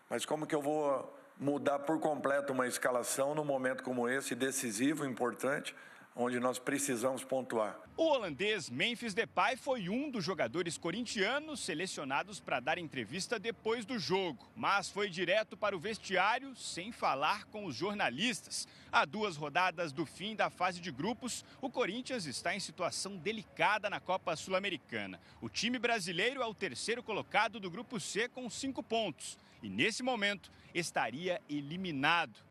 V: Mas como que eu vou mudar por completo uma escalação num momento como esse, decisivo, importante, onde nós precisamos pontuar?
T: O holandês Memphis Depay foi um dos jogadores corintianos selecionados para dar entrevista depois do jogo, mas foi direto para o vestiário sem falar com os jornalistas. A 2 rodadas do fim da fase de grupos, o Corinthians está em situação delicada na Copa Sul-Americana. O time brasileiro é o 3º colocado do Grupo C com 5 pontos e, nesse momento, estaria eliminado.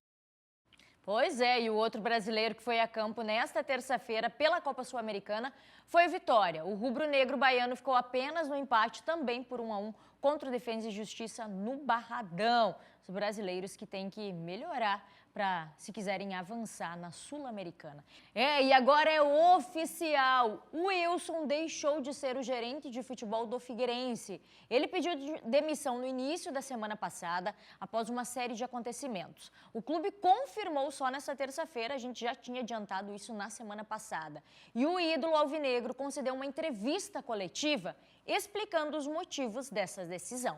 R: Pois é, e o outro brasileiro que foi a campo nesta terça-feira pela Copa Sul-Americana foi o Vitória. O rubro-negro baiano ficou apenas no empate também por 1-1 contra o Defensa e Justiça no Barradão. Os brasileiros que têm que melhorar para, se quiserem avançar na Sul-Americana. E agora é oficial. O Wilson deixou de ser o gerente de futebol do Figueirense. Ele pediu demissão no início da semana passada, após uma série de acontecimentos. O clube confirmou só nessa terça-feira, a gente já tinha adiantado isso na semana passada. E o ídolo alvinegro concedeu uma entrevista coletiva explicando os motivos dessa decisão.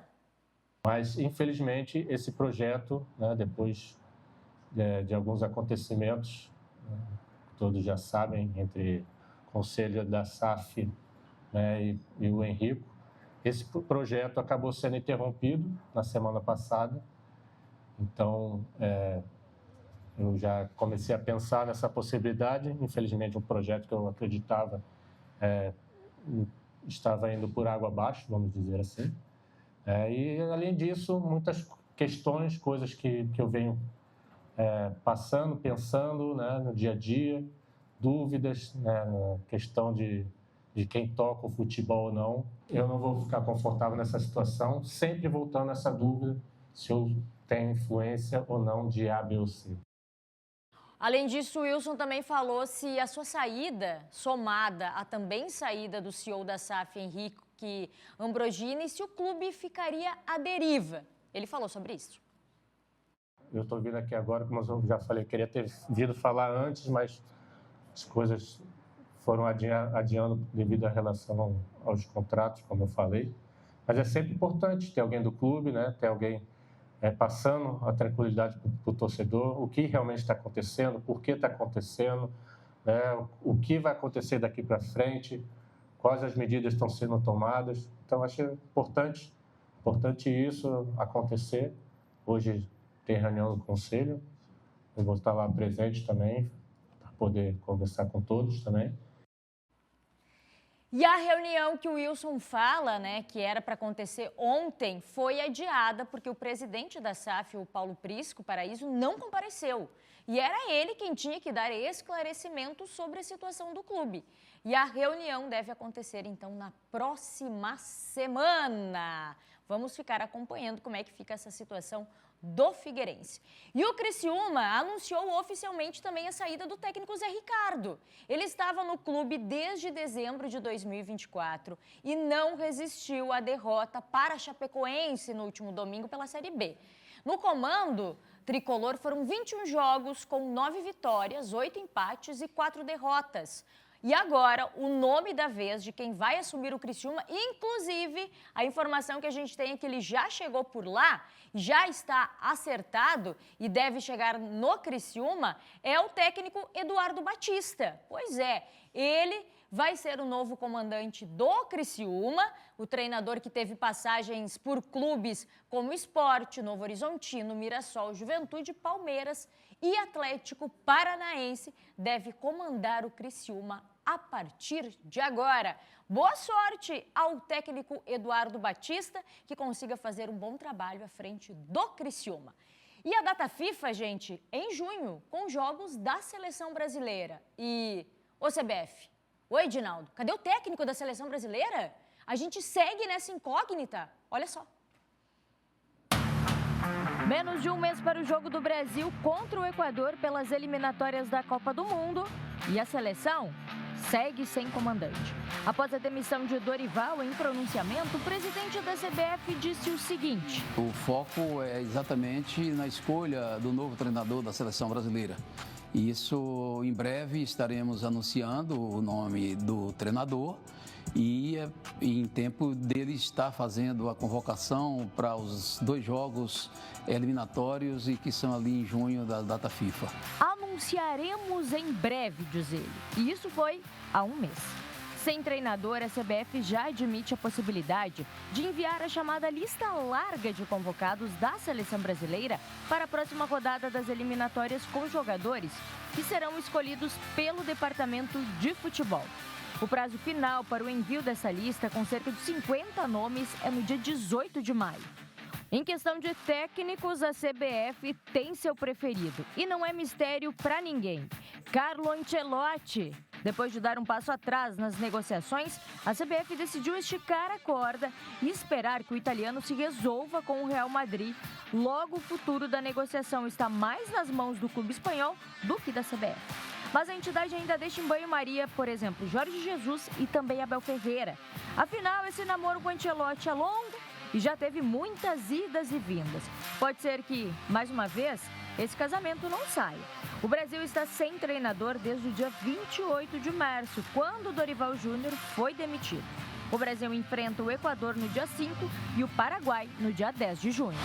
W: Mas, infelizmente, esse projeto, né, depois de alguns acontecimentos, todos já sabem, entre o Conselho da SAF, né, e o Henrico, esse projeto acabou sendo interrompido na semana passada. Então, Eu já comecei a pensar nessa possibilidade. Infelizmente, um projeto que eu acreditava estava indo por água abaixo, vamos dizer assim. E, além disso, muitas questões, coisas que eu venho passando, pensando, né, no dia a dia, dúvidas, né, na questão de quem toca o futebol ou não. Eu não vou ficar confortável nessa situação, sempre voltando a essa dúvida se eu tenho influência ou não de A, B ou C.
R: Além disso, o Wilson também falou se a sua saída, somada à também saída do CEO da SAF, Henrique Ambrogini, se o clube ficaria à deriva. Ele falou sobre isso.
W: Eu estou vindo aqui agora, como eu já falei, queria ter vindo falar antes, mas as coisas foram adiando devido à relação aos contratos, como eu falei. Mas é sempre importante ter alguém do clube, né? Ter alguém passando a tranquilidade para o torcedor, o que realmente está acontecendo, por que está acontecendo, né? O que vai acontecer daqui para frente, quais as medidas estão sendo tomadas. Então, acho importante isso acontecer. Hoje tem reunião do conselho, eu vou estar lá presente também, para poder conversar com todos também.
R: E a reunião que o Wilson fala, né, que era para acontecer ontem, foi adiada porque o presidente da SAF, o Paulo Prisco Paraíso, não compareceu. E era ele quem tinha que dar esclarecimentos sobre a situação do clube. E a reunião deve acontecer, então, na próxima semana. Vamos ficar acompanhando como é que fica essa situação do Figueirense. E o Criciúma anunciou oficialmente também a saída do técnico Zé Ricardo. Ele estava no clube desde dezembro de 2024 e não resistiu à derrota para a Chapecoense no último domingo pela Série B. No comando tricolor foram 21 jogos com 9 vitórias, 8 empates e 4 derrotas. E agora, o nome da vez de quem vai assumir o Criciúma, inclusive a informação que a gente tem é que ele já chegou por lá, já está acertado e deve chegar no Criciúma, é o técnico Eduardo Batista. Pois é, ele vai ser o novo comandante do Criciúma, o treinador que teve passagens por clubes como Sport, Novo Horizontino, Mirassol, Juventude, Palmeiras e Atlético Paranaense, deve comandar o Criciúma a partir de agora. Boa sorte ao técnico Eduardo Batista, que consiga fazer um bom trabalho à frente do Criciúma. E a data FIFA, gente, em junho, com jogos da Seleção Brasileira. E, ô CBF, oi Edinaldo, cadê o técnico da Seleção Brasileira? A gente segue nessa incógnita, olha só.
S: Menos de um mês para o jogo do Brasil contra o Equador pelas eliminatórias da Copa do Mundo. E a seleção segue sem comandante. Após a demissão de Dorival em pronunciamento, o presidente da CBF disse o seguinte:
E: o foco é exatamente na escolha do novo treinador da seleção brasileira. Isso, em breve, estaremos anunciando o nome do treinador e em tempo dele estar fazendo a convocação para os 2 jogos eliminatórios e que são ali em junho da data FIFA.
S: Anunciaremos em breve, diz ele. E isso foi há um mês. Sem treinador, a CBF já admite a possibilidade de enviar a chamada lista larga de convocados da seleção brasileira para a próxima rodada das eliminatórias com jogadores que serão escolhidos pelo Departamento de Futebol. O prazo final para o envio dessa lista, com cerca de 50 nomes, é no dia 18 de maio. Em questão de técnicos, a CBF tem seu preferido. E não é mistério para ninguém. Carlo Ancelotti. Depois de dar um passo atrás nas negociações, a CBF decidiu esticar a corda e esperar que o italiano se resolva com o Real Madrid. Logo, o futuro da negociação está mais nas mãos do clube espanhol do que da CBF. Mas a entidade ainda deixa em banho-maria, por exemplo, Jorge Jesus e também Abel Ferreira. Afinal, esse namoro com Ancelotti é longo e já teve muitas idas e vindas. Pode ser que, mais uma vez, esse casamento não saia. O Brasil está sem treinador desde o dia 28 de março, quando o Dorival Júnior foi demitido. O Brasil enfrenta o Equador no dia 5 e o Paraguai no dia 10 de junho.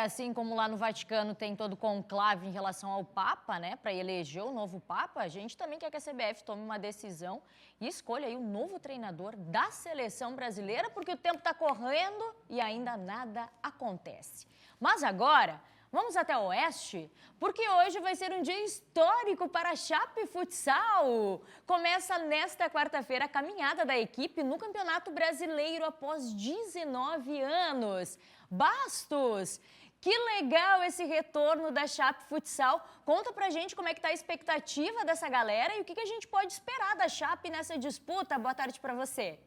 R: Assim como lá no Vaticano tem todo conclave em relação ao Papa, né, para eleger o novo Papa, a gente também quer que a CBF tome uma decisão e escolha aí o novo treinador da seleção brasileira, porque o tempo está correndo e ainda nada acontece. Mas agora, Vamos até o Oeste? Porque hoje vai ser um dia histórico para a Chape Futsal. Começa nesta quarta-feira a caminhada da equipe no Campeonato Brasileiro após 19 anos. Bastos, que legal esse retorno da Chape Futsal. Conta pra gente como é que tá a expectativa dessa galera e o que a gente pode esperar da Chape nessa disputa. Boa tarde para você.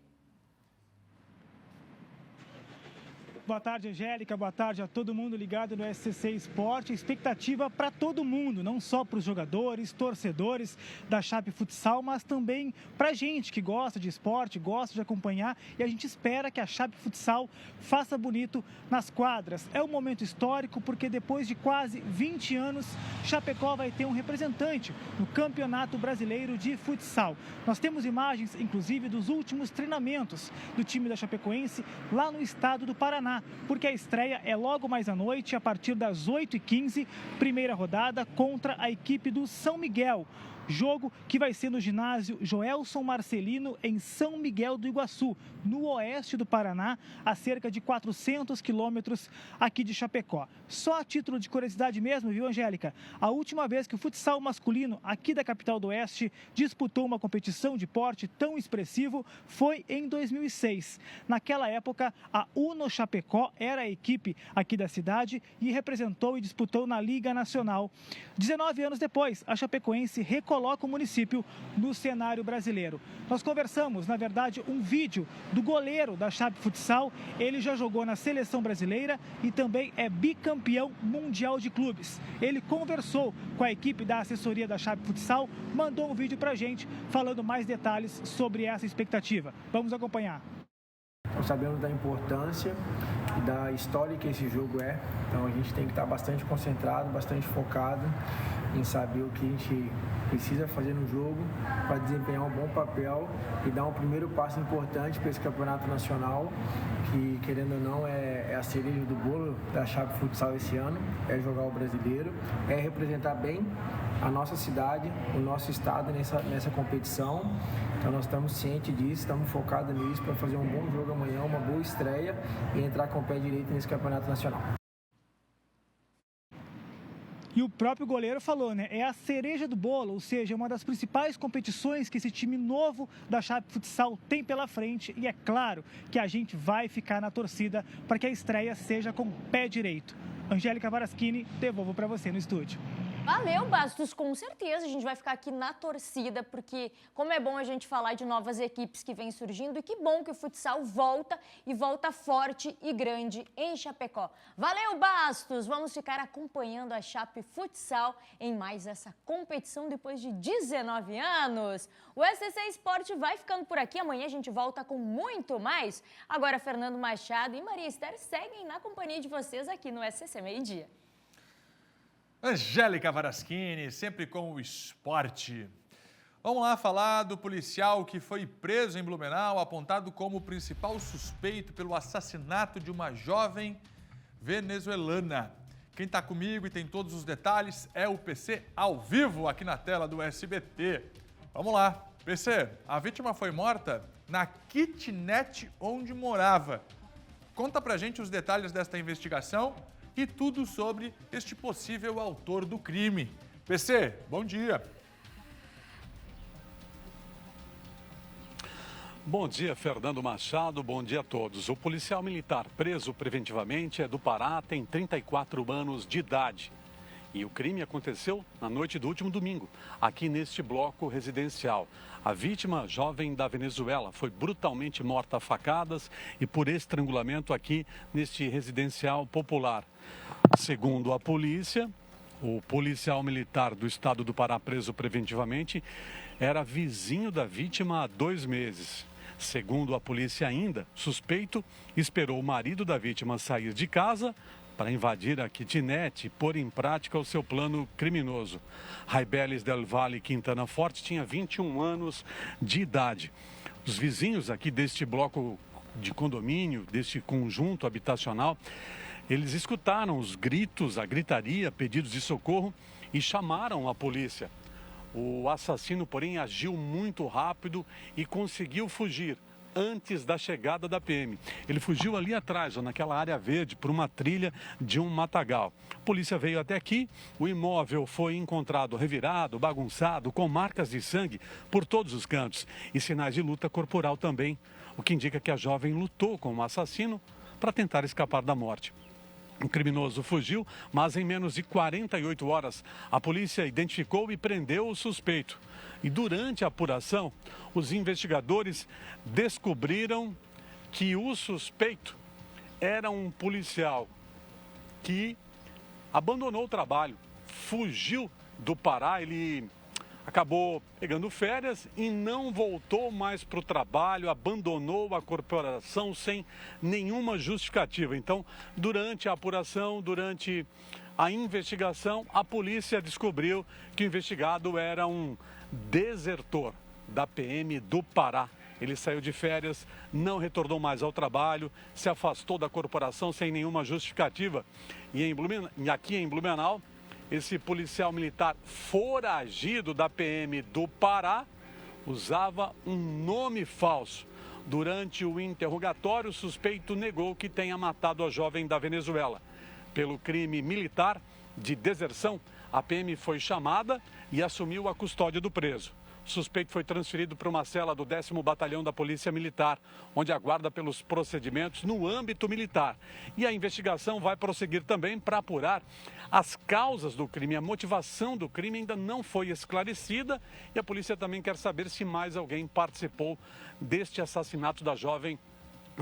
F: Boa tarde, Angélica. Boa tarde a todo mundo ligado no SCC Esporte. Expectativa para todo mundo, não só para os jogadores, torcedores da Chape Futsal, mas também para a gente que gosta de esporte, gosta de acompanhar. E a gente espera que a Chape Futsal faça bonito nas quadras. É um momento histórico porque depois de quase 20 anos, Chapecó vai ter um representante no Campeonato Brasileiro de Futsal. Nós temos imagens, inclusive, dos últimos treinamentos do time da Chapecoense lá no estado do Paraná, porque a estreia é logo mais à noite, a partir das 8h15, primeira rodada contra a equipe do São Miguel. Jogo que vai ser no ginásio Joelson Marcelino, em São Miguel do Iguaçu, no oeste do Paraná, a cerca de 400 quilômetros aqui de Chapecó. Só a título de curiosidade mesmo, viu, Angélica? A última vez que o futsal masculino aqui da capital do Oeste disputou uma competição de porte tão expressivo foi em 2006. Naquela época, a Uno Chapecó era a equipe aqui da cidade e representou e disputou na Liga Nacional. 19 anos depois, a Chapecoense coloca o município no cenário brasileiro. Nós conversamos, na verdade, um vídeo do goleiro da Chape Futsal. Ele já jogou na seleção brasileira e também é bicampeão mundial de clubes. Ele conversou com a equipe da assessoria da Chape Futsal, mandou um vídeo pra gente falando mais detalhes sobre essa expectativa. Vamos acompanhar.
G: Nós sabemos da importância e da história que esse jogo é, então a gente tem que estar bastante concentrado, bastante focado em saber o que a gente precisa fazer no jogo para desempenhar um bom papel e dar um primeiro passo importante para esse campeonato nacional, que, querendo ou não, é a cereja do bolo da Chape Futsal esse ano, é jogar o brasileiro, é representar bem a nossa cidade, o nosso estado nessa competição. Então nós estamos cientes disso, estamos focados nisso para fazer um bom jogo amanhã, uma boa estreia e entrar com o pé direito nesse campeonato nacional.
F: E o próprio goleiro falou, né? É a cereja do bolo, ou seja, uma das principais competições que esse time novo da Chape Futsal tem pela frente. E é claro que a gente vai ficar na torcida para que a estreia seja com o pé direito. Angélica Varaschini, devolvo para você no estúdio.
R: Valeu, Bastos, com certeza a gente vai ficar aqui na torcida, porque como é bom a gente falar de novas equipes que vêm surgindo e que bom que o futsal volta e volta forte e grande em Chapecó. Valeu, Bastos! Vamos ficar acompanhando a Chape Futsal em mais essa competição depois de 19 anos. O SCC Esporte vai ficando por aqui, amanhã a gente volta com muito mais. Agora, Fernando Machado e Maria Esther seguem na companhia de vocês aqui no SCC Meio Dia.
A: Angélica Varaschini, sempre com o esporte. Vamos lá falar do policial que foi preso em Blumenau, apontado como o principal suspeito pelo assassinato de uma jovem venezuelana. Quem está comigo e tem todos os detalhes é o PC ao vivo aqui na tela do SBT. Vamos lá. PC, a vítima foi morta na kitnet onde morava. Conta pra gente os detalhes desta investigação e tudo sobre este possível autor do crime. PC, bom dia.
H: Bom dia, Fernando Machado. Bom dia a todos. O policial militar preso preventivamente é do Pará, tem 34 anos de idade. E o crime aconteceu na noite do último domingo, aqui neste bloco residencial. A vítima, jovem da Venezuela, foi brutalmente morta a facadas e por estrangulamento aqui neste residencial popular. Segundo a polícia, o policial militar do estado do Pará preso preventivamente era vizinho da vítima há 2 meses. Segundo a polícia ainda, suspeito esperou o marido da vítima sair de casa para invadir a kitnet e pôr em prática o seu plano criminoso. Raibeles del Valle Quintana Forte tinha 21 anos de idade. Os vizinhos aqui deste bloco de condomínio, deste conjunto habitacional, eles escutaram os gritos, a gritaria, pedidos de socorro e chamaram a polícia. O assassino, porém, agiu muito rápido e conseguiu fugir. antes da chegada da PM. Ele fugiu ali atrás, naquela área verde, por uma trilha de um matagal. A polícia veio até aqui, o imóvel foi encontrado revirado, bagunçado, com marcas de sangue por todos os cantos e sinais de luta corporal também, o que indica que a jovem lutou com o assassino para tentar escapar da morte. O criminoso fugiu, mas em menos de 48 horas, a polícia identificou e prendeu o suspeito. E durante a apuração, os investigadores descobriram que o suspeito era um policial que abandonou o trabalho, fugiu do Pará, ele acabou pegando férias e não voltou mais para o trabalho, abandonou a corporação sem nenhuma justificativa. Então, durante a apuração, durante a investigação, a polícia descobriu que o investigado era um desertor da PM do Pará. Ele saiu de férias, não retornou mais ao trabalho, se afastou da corporação sem nenhuma justificativa. E aqui em Blumenau, esse policial militar foragido da PM do Pará usava um nome falso. Durante o interrogatório, o suspeito negou que tenha matado a jovem da Venezuela. Pelo crime militar de deserção, a PM foi chamada e assumiu a custódia do preso. O suspeito foi transferido para uma cela do 10º Batalhão da Polícia Militar, onde aguarda pelos procedimentos no âmbito militar. E a investigação vai prosseguir também para apurar as causas do crime. A motivação do crime ainda não foi esclarecida e a polícia também quer saber se mais alguém participou deste assassinato da jovem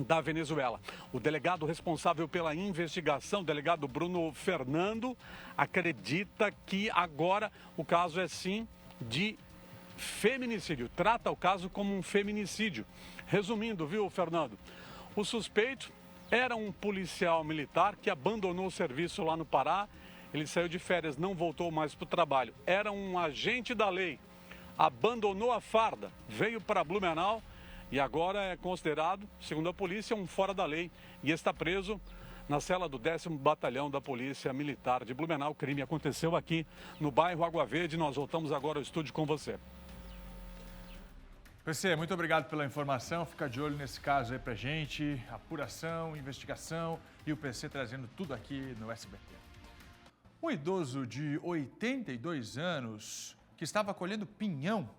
H: da Venezuela. O delegado responsável pela investigação, o delegado Bruno Fernando, acredita que agora o caso é sim de feminicídio, trata o caso como um feminicídio. Resumindo, viu, Fernando? O suspeito era um policial militar que abandonou o serviço lá no Pará. Ele saiu de férias, não voltou mais para o trabalho. Era um agente da lei, abandonou a farda, veio para Blumenau e agora é considerado, segundo a polícia, um fora da lei e está preso na cela do 10º Batalhão da Polícia Militar de Blumenau. O crime aconteceu aqui no bairro Água Verde. Nós voltamos agora ao estúdio com você.
A: PC, muito obrigado pela informação. Fica de olho nesse caso aí pra gente. Apuração, investigação e o PC trazendo tudo aqui no SBT. Um idoso de 82 anos que estava colhendo pinhão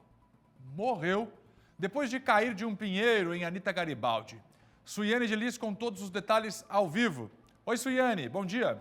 A: morreu depois de cair de um pinheiro em Anita Garibaldi. Suiane de Lis com todos os detalhes ao vivo. Oi, Suiane, bom dia.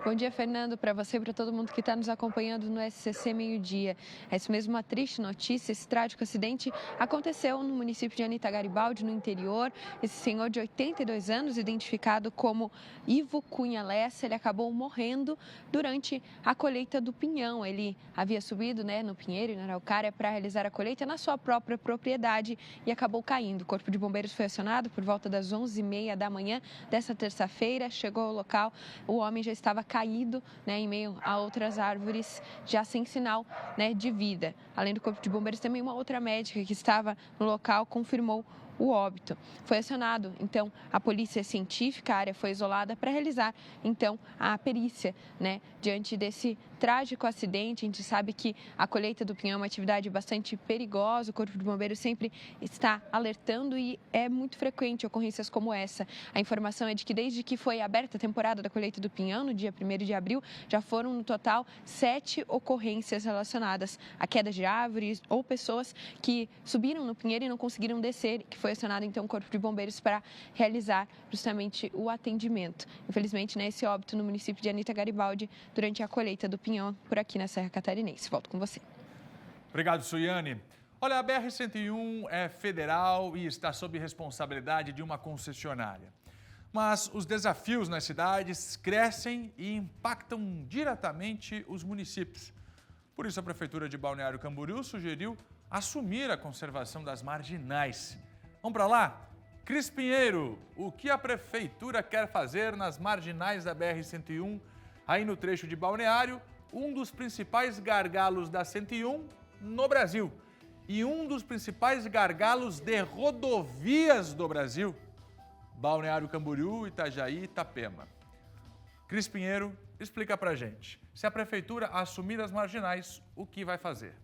C: Bom dia, Fernando, para você e para todo mundo que está nos acompanhando no SCC Meio-Dia. É isso mesmo, uma triste notícia. Esse trágico acidente aconteceu no município de Anita Garibaldi, no interior. Esse senhor de 82 anos, identificado como Ivo Cunha Lessa, ele acabou morrendo durante a colheita do pinhão. Ele havia subido no pinheiro e na araucária para realizar a colheita na sua própria propriedade e acabou caindo. O Corpo de Bombeiros foi acionado por volta das 11h30 da manhã dessa terça-feira. Chegou ao local, o homem já estava caído em meio a outras árvores, já sem sinal de vida. Além do Corpo de Bombeiros, também uma outra médica que estava no local confirmou o óbito. Foi acionado, então, a polícia científica, a área foi isolada para realizar, então, a perícia, diante desse trágico acidente. A gente sabe que a colheita do pinhão é uma atividade bastante perigosa, o Corpo de Bombeiros sempre está alertando e é muito frequente ocorrências como essa. A informação é de que desde que foi aberta a temporada da colheita do pinhão, no dia 1º de abril, já foram no total 7 ocorrências relacionadas a queda de árvores ou pessoas que subiram no pinheiro e não conseguiram descer, que foi acionado então o Corpo de Bombeiros para realizar justamente o atendimento. Infelizmente, esse óbito no município de Anita Garibaldi durante a colheita do pinhão por aqui na Serra Catarinense. Volto com você.
A: Obrigado, Suiane. Olha, a BR-101 é federal e está sob responsabilidade de uma concessionária. Mas os desafios nas cidades crescem e impactam diretamente os municípios. Por isso, a Prefeitura de Balneário Camboriú sugeriu assumir a conservação das marginais. Vamos para lá? Cris Pinheiro, o que a Prefeitura quer fazer nas marginais da BR-101, aí no trecho de Balneário, um dos principais gargalos da 101 no Brasil e um dos principais gargalos de rodovias do Brasil, Balneário Camboriú, Itajaí e Itapema. Cris Pinheiro, explica pra gente, se a Prefeitura assumir as marginais, o que vai fazer?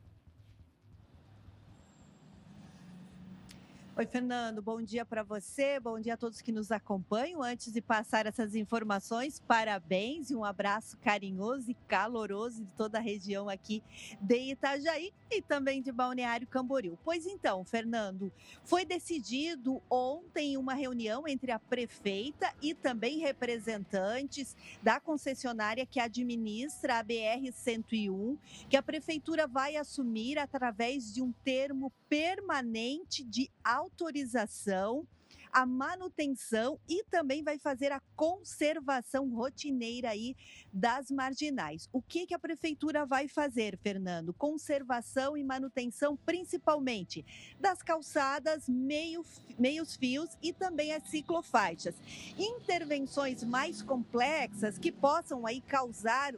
I: Oi, Fernando, bom dia para você, bom dia a todos que nos acompanham. Antes de passar essas informações, parabéns e um abraço carinhoso e caloroso de toda a região aqui de Itajaí e também de Balneário Camboriú. Pois então, Fernando, foi decidido ontem uma reunião entre a prefeita e também representantes da concessionária que administra a BR-101, que a prefeitura vai assumir através de um termo permanente de autorização, a manutenção e também vai fazer a conservação rotineira aí das marginais. O que a prefeitura vai fazer, Fernando? Conservação e manutenção principalmente das calçadas, meios fios e também as ciclofaixas. Intervenções mais complexas que possam aí causar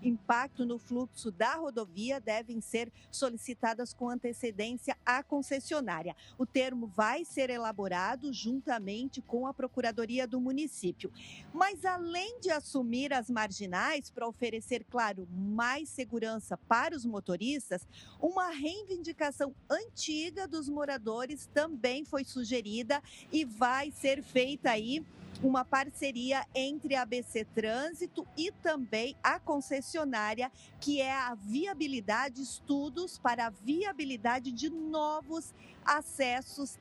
I: impacto no fluxo da rodovia devem ser solicitadas com antecedência à concessionária. O termo vai ser elaborado juntamente com a Procuradoria do município. Mas além de assumir as marginais para oferecer, claro, mais segurança para os motoristas, uma reivindicação antiga dos moradores também foi sugerida e vai ser feita aí uma parceria entre a ABC Trânsito e também a concessionária, que é a viabilidade, estudos para a viabilidade de novos acessos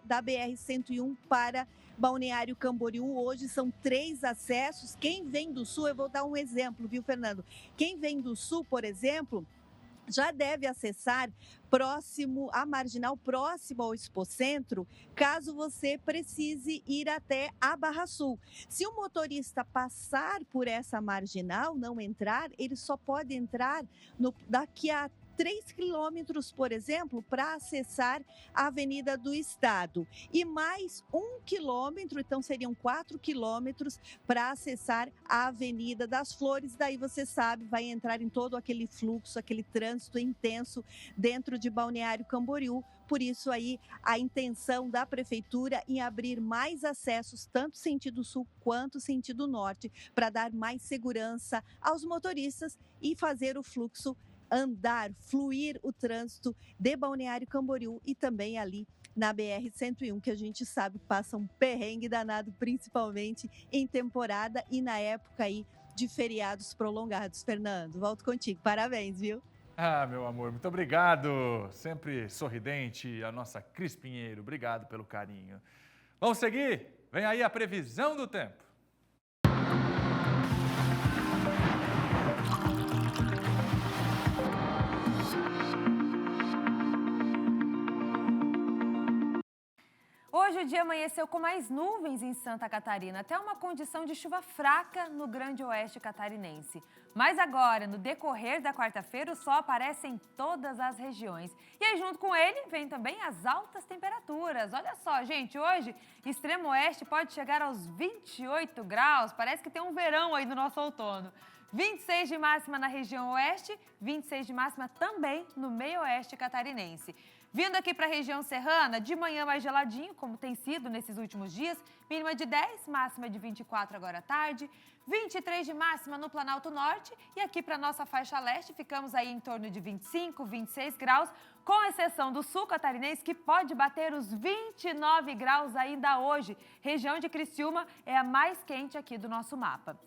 I: da BR-101 para Balneário Camboriú. Hoje são 3 acessos. Quem vem do sul, eu vou dar um exemplo, viu, Fernando? Quem vem do sul, por exemplo, já deve acessar a marginal próxima ao Expocentro, caso você precise ir até a Barra Sul. Se o motorista passar por essa marginal, não entrar, ele só pode entrar daqui a 3 quilômetros, por exemplo, para acessar a Avenida do Estado. E mais 1 quilômetro, então seriam 4 quilômetros para acessar a Avenida das Flores. Daí você sabe, vai entrar em todo aquele fluxo, aquele trânsito intenso dentro de Balneário Camboriú. Por isso aí a intenção da prefeitura em abrir mais acessos, tanto sentido sul quanto sentido norte, para dar mais segurança aos motoristas e fazer o fluxo fluir o trânsito de Balneário Camboriú e também ali na BR-101, que a gente sabe passa um perrengue danado, principalmente em temporada e na época aí de feriados prolongados. Fernando, volto contigo. Parabéns, viu?
A: Ah, meu amor, muito obrigado. Sempre sorridente, a nossa Cris Pinheiro. Obrigado pelo carinho. Vamos seguir? Vem aí a previsão do tempo.
B: Hoje o dia amanheceu com mais nuvens em Santa Catarina, até uma condição de chuva fraca no Grande Oeste catarinense. Mas agora, no decorrer da quarta-feira, o sol aparece em todas as regiões. E aí, junto com ele, vem também as altas temperaturas. Olha só, gente, hoje, extremo oeste pode chegar aos 28 graus. Parece que tem um verão aí no nosso outono. 26 de máxima na região oeste, 26 de máxima também no meio oeste catarinense. Vindo aqui para a região serrana, de manhã mais geladinho, como tem sido nesses últimos dias, mínima de 10, máxima de 24 agora à tarde, 23 de máxima no Planalto Norte e aqui para a nossa faixa leste ficamos aí em torno de 25, 26 graus, com exceção do sul catarinense que pode bater os 29 graus ainda hoje. Região de Criciúma é a mais quente aqui do nosso mapa.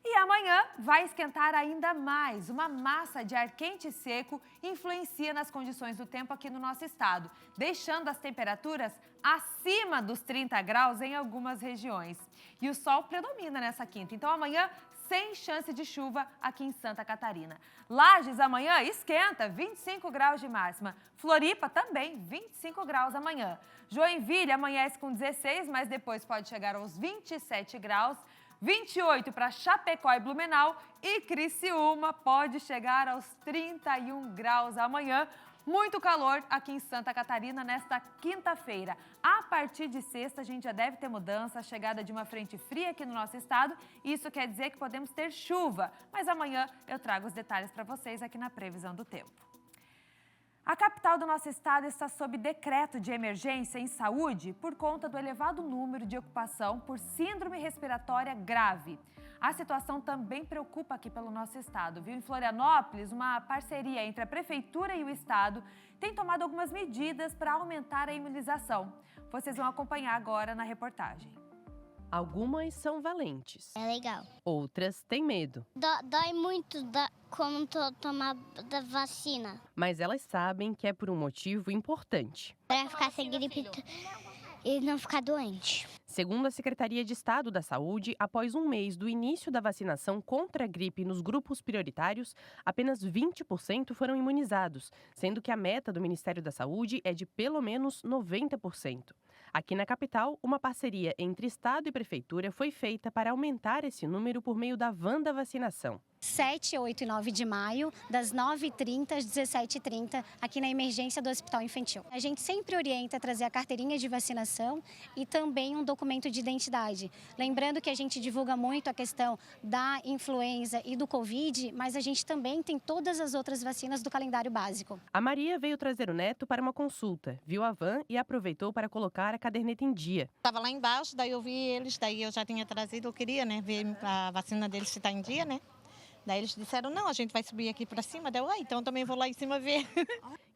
B: E amanhã vai esquentar ainda mais. Uma massa de ar quente e seco influencia nas condições do tempo aqui no nosso estado, deixando as temperaturas acima dos 30 graus em algumas regiões. E o sol predomina nessa quinta. Então amanhã, sem chance de chuva aqui em Santa Catarina. Lages amanhã esquenta, 25 graus de máxima. Floripa também, 25 graus amanhã. Joinville amanhece com 16, mas depois pode chegar aos 27 graus. 28 para Chapecó e Blumenau e Criciúma pode chegar aos 31 graus amanhã. Muito calor aqui em Santa Catarina nesta quinta-feira. A partir de sexta a gente já deve ter mudança, a chegada de uma frente fria aqui no nosso estado. Isso quer dizer que podemos ter chuva, mas amanhã eu trago os detalhes para vocês aqui na previsão do tempo. A capital do nosso estado está sob decreto de emergência em saúde por conta do elevado número de ocupação por síndrome respiratória grave. A situação também preocupa aqui pelo nosso estado, viu? Em Florianópolis, uma parceria entre a prefeitura e o estado tem tomado algumas medidas para aumentar a imunização. Vocês vão acompanhar agora na reportagem.
D: Algumas são valentes.
J: É legal.
D: Outras têm medo.
J: Dói muito quando tomar da vacina.
D: Mas elas sabem que é por um motivo importante.
J: Para ficar sem gripe e não ficar doente.
D: Segundo a Secretaria de Estado da Saúde, após um mês do início da vacinação contra a gripe nos grupos prioritários, apenas 20% foram imunizados, sendo que a meta do Ministério da Saúde é de pelo menos 90%. Aqui na capital, uma parceria entre Estado e Prefeitura foi feita para aumentar esse número por meio da van da vacinação.
L: 7, 8 e 9 de maio, das 9h30 às 17h30, aqui na emergência do Hospital Infantil. A gente sempre orienta a trazer a carteirinha de vacinação e também um documento de identidade. Lembrando que a gente divulga muito a questão da influenza e do Covid, mas a gente também tem todas as outras vacinas do calendário básico.
D: A Maria veio trazer o neto para uma consulta, viu a van e aproveitou para colocar a caderneta em dia.
X: Estava lá embaixo, daí eu vi eles, daí eu já tinha trazido, eu queria, né, ver a vacina deles se está em dia, né? Daí eles disseram, não, a gente vai subir aqui para cima. Daí eu, então também vou lá em cima ver.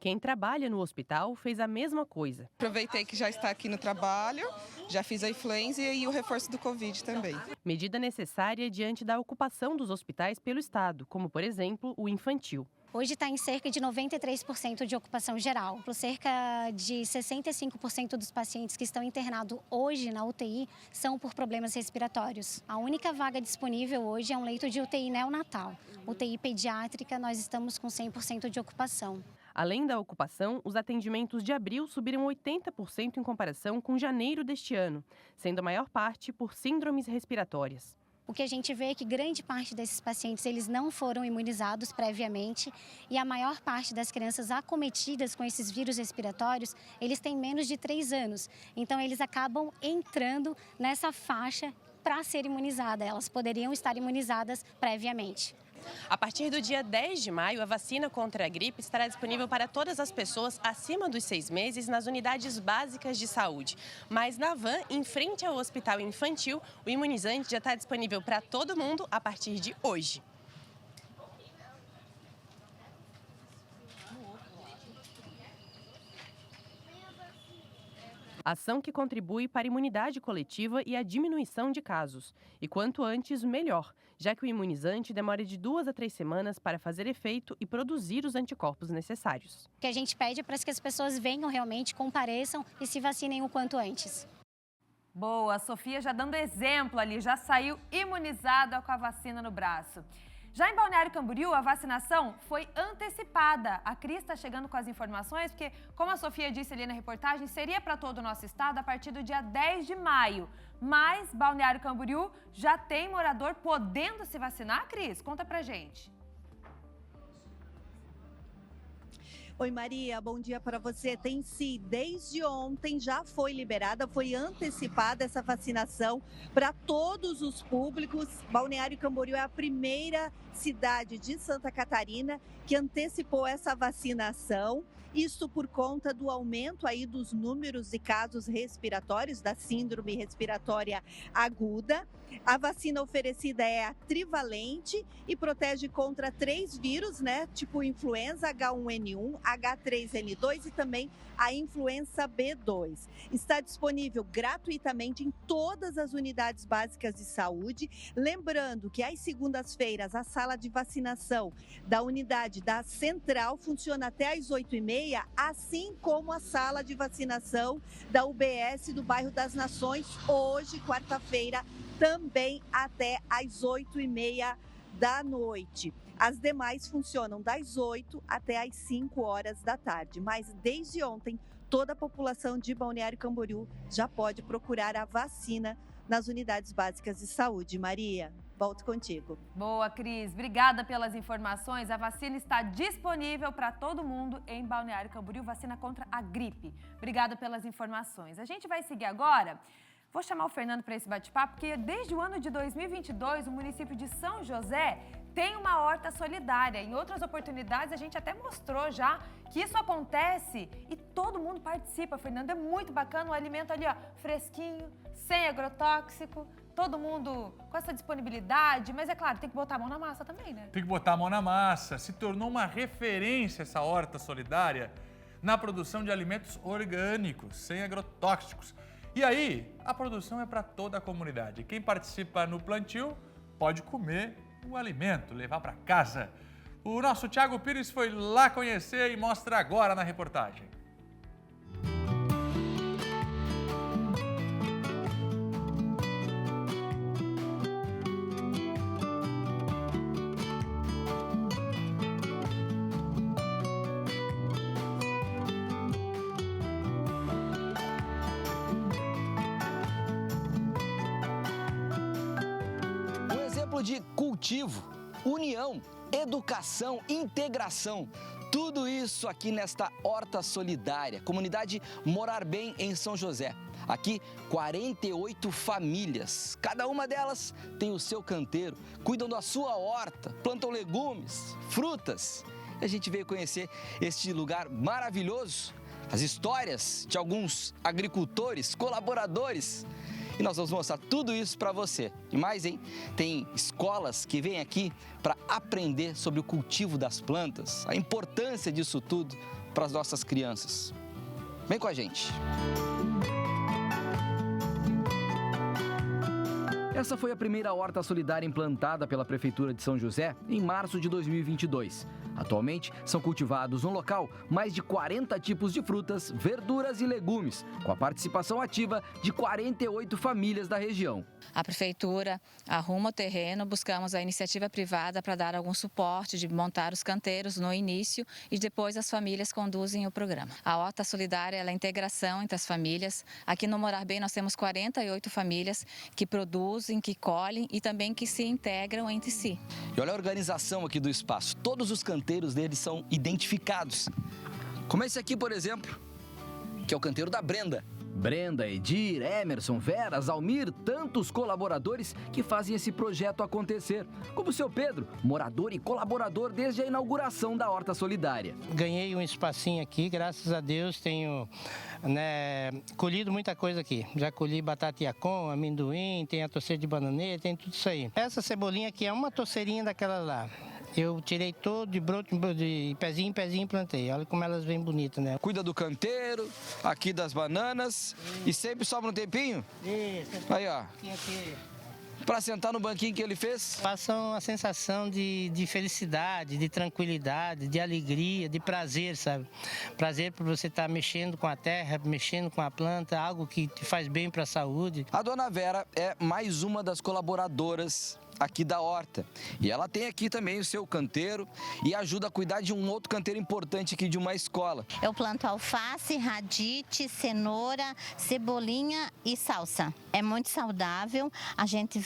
D: Quem trabalha no hospital fez a mesma coisa.
Y: Aproveitei que já está aqui no trabalho, já fiz a influenza e o reforço do Covid também.
D: Medida necessária diante da ocupação dos hospitais pelo Estado, como, por exemplo, o infantil.
L: Hoje está em cerca de 93% de ocupação geral. Por cerca de 65% dos pacientes que estão internados hoje na UTI são por problemas respiratórios. A única vaga disponível hoje é um leito de UTI neonatal. UTI pediátrica, nós estamos com 100% de ocupação.
D: Além da ocupação, os atendimentos de abril subiram 80% em comparação com janeiro deste ano, sendo a maior parte por síndromes respiratórias.
L: O que a gente vê é que grande parte desses pacientes eles não foram imunizados previamente e a maior parte das crianças acometidas com esses vírus respiratórios, eles têm menos de 3 anos. Então, eles acabam entrando nessa faixa para ser imunizada. Elas poderiam estar imunizadas previamente.
D: A partir do dia 10 de maio, a vacina contra a gripe estará disponível para todas as pessoas acima dos 6 meses nas unidades básicas de saúde. Mas na van, em frente ao Hospital Infantil, o imunizante já está disponível para todo mundo a partir de hoje. Ação que contribui para a imunidade coletiva e a diminuição de casos. E quanto antes, melhor, já que o imunizante demora de 2 a 3 semanas para fazer efeito e produzir os anticorpos necessários.
L: O que a gente pede é para que as pessoas venham realmente, compareçam e se vacinem o quanto antes.
B: Boa, a Sofia já dando exemplo ali, já saiu imunizada com a vacina no braço. Já em Balneário Camboriú, a vacinação foi antecipada. A Cris está chegando com as informações, porque, como a Sofia disse ali na reportagem, seria para todo o nosso estado a partir do dia 10 de maio. Mas Balneário Camboriú já tem morador podendo se vacinar, Cris? Conta pra gente.
I: Oi, Maria, bom dia para você. Tem sim, desde ontem já foi liberada, foi antecipada essa vacinação para todos os públicos. Balneário Camboriú é a primeira cidade de Santa Catarina que antecipou essa vacinação. Isso por conta do aumento aí dos números de casos respiratórios, da síndrome respiratória aguda. A vacina oferecida é a trivalente e protege contra 3 vírus, né? Tipo influenza H1N1, H3N2 e também a influenza B2. Está disponível gratuitamente em todas as unidades básicas de saúde. Lembrando que às segundas-feiras a sala de vacinação da unidade da Central funciona até às 8h30, assim como a sala de vacinação da UBS do bairro das Nações, hoje, quarta-feira, também até às 8h30 da noite. As demais funcionam das 8 até às 5 horas da tarde. Mas desde ontem, toda a população de Balneário Camboriú já pode procurar a vacina nas unidades básicas de saúde. Maria, volto contigo.
B: Boa, Cris. Obrigada pelas informações. A vacina está disponível para todo mundo em Balneário Camboriú, vacina contra a gripe. Obrigada pelas informações. A gente vai seguir agora. Vou chamar o Fernando para esse bate-papo, porque desde o ano de 2022, o município de São José tem uma horta solidária. Em outras oportunidades, a gente até mostrou já que isso acontece e todo mundo participa, Fernando. É muito bacana, o alimento ali, ó, fresquinho, sem agrotóxico. todo mundo com essa disponibilidade, mas é claro, tem que botar a mão na massa também, né?
A: Tem que botar a mão na massa. Se tornou uma referência essa horta solidária na produção de alimentos orgânicos, sem agrotóxicos. E aí, a produção é para toda a comunidade. Quem participa no plantio pode comer o alimento, levar para casa. O nosso Thiago Pires foi lá conhecer e mostra agora na reportagem.
K: De cultivo, união, educação, integração. Tudo isso aqui nesta horta solidária, comunidade Morar Bem em São José. Aqui, 48 famílias. Cada uma delas tem o seu canteiro, cuidam da sua horta, plantam legumes, frutas. A gente veio conhecer este lugar maravilhoso, as histórias de alguns agricultores, colaboradores. E nós vamos mostrar tudo isso para você. E mais, hein? Tem escolas que vêm aqui para aprender sobre o cultivo das plantas, a importância disso tudo para as nossas crianças. Vem com a gente. Essa foi a primeira horta solidária implantada pela Prefeitura de São José em março de 2022. Atualmente, são cultivados no local mais de 40 tipos de frutas, verduras e legumes, com a participação ativa de 48 famílias da região.
M: A Prefeitura arruma o terreno, buscamos a iniciativa privada para dar algum suporte de montar os canteiros no início e depois as famílias conduzem o programa. A horta solidária é a integração entre as famílias. Aqui no Morar Bem nós temos 48 famílias que produzem, que colhem e também que se integram entre si.
K: E olha a organização aqui do espaço. Todos os canteiros deles são identificados. Como esse aqui, por exemplo, que é o canteiro da Brenda. Brenda, Edir, Emerson, Vera, Zalmir, tantos colaboradores que fazem esse projeto acontecer. Como o seu Pedro, morador e colaborador desde a inauguração da Horta Solidária.
N: Ganhei um espacinho aqui, graças a Deus tenho colhido muita coisa aqui. Já colhi batata iacom, amendoim, tem a toceira de bananeira, tem tudo isso aí. Essa cebolinha aqui é uma toceirinha daquela lá. Eu tirei todo de broto, de pezinho em pezinho e plantei. Olha como elas vêm bonitas, né?
K: Cuida do canteiro, aqui das bananas. E sempre sobra um tempinho?
N: Isso.
K: Aí, ó.
N: Aqui.
K: Pra sentar no banquinho que ele fez?
N: Passa uma sensação de felicidade, de tranquilidade, de alegria, de prazer, sabe? Prazer por você estar mexendo com a terra, mexendo com a planta, algo que te faz bem para a saúde.
K: A dona Vera é mais uma das colaboradoras aqui da horta. E ela tem aqui também o seu canteiro e ajuda a cuidar de um outro canteiro importante aqui de uma escola.
O: Eu planto alface, radite, cenoura, cebolinha e salsa. É muito saudável.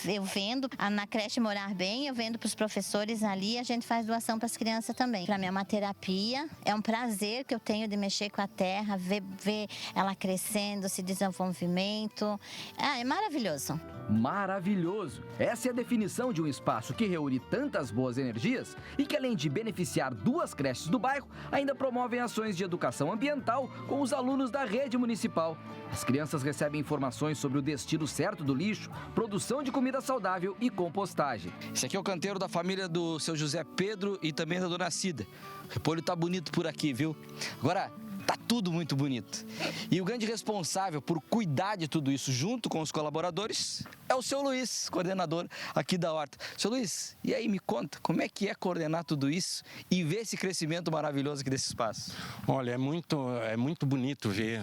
O: Eu vendo na creche Morar Bem, eu vendo para os professores ali, a gente faz doação para as crianças também. Para mim é uma terapia, é um prazer que eu tenho de mexer com a terra, ver ela crescendo, se desenvolvimento. É maravilhoso.
K: Maravilhoso! Essa é a definição de um espaço que reúne tantas boas energias e que, além de beneficiar 2 creches do bairro, ainda promovem ações de educação ambiental com os alunos da rede municipal. As crianças recebem informações sobre o destino certo do lixo, produção de comida saudável e compostagem. Esse aqui é o canteiro da família do seu José Pedro e também da dona Cida. O repolho tá bonito por aqui, viu? Agora, tá tudo muito bonito. E o grande responsável por cuidar de tudo isso junto com os colaboradores é o seu Luiz, coordenador aqui da horta. Seu Luiz, e aí me conta, como é que é coordenar tudo isso e ver esse crescimento maravilhoso aqui desse espaço?
Q: Olha, é muito bonito ver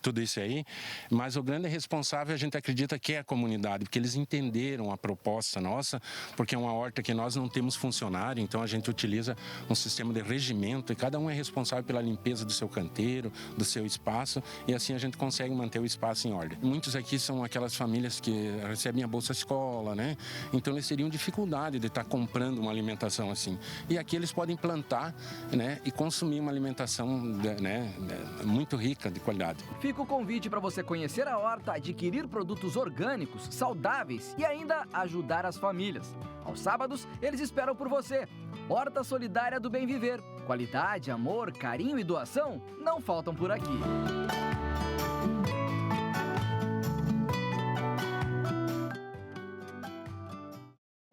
Q: tudo isso aí, mas o grande responsável a gente acredita que é a comunidade, porque eles entenderam a proposta nossa, porque é uma horta que nós não temos funcionário, então a gente utiliza um sistema de regimento e cada um é responsável pela limpeza do seu canteiro, do seu espaço, e assim a gente consegue manter o espaço em ordem. Muitos aqui são aquelas famílias que recebem a Bolsa Escola, né? Então eles teriam dificuldade de estar comprando uma alimentação assim. E aqui eles podem plantar, né, e consumir uma alimentação, né, muito rica de qualidade.
K: Fica o convite para você conhecer a horta, adquirir produtos orgânicos, saudáveis e ainda ajudar as famílias. Aos sábados, eles esperam por você. Horta Solidária do Bem Viver. Qualidade, amor, carinho e doação não faltam por aqui.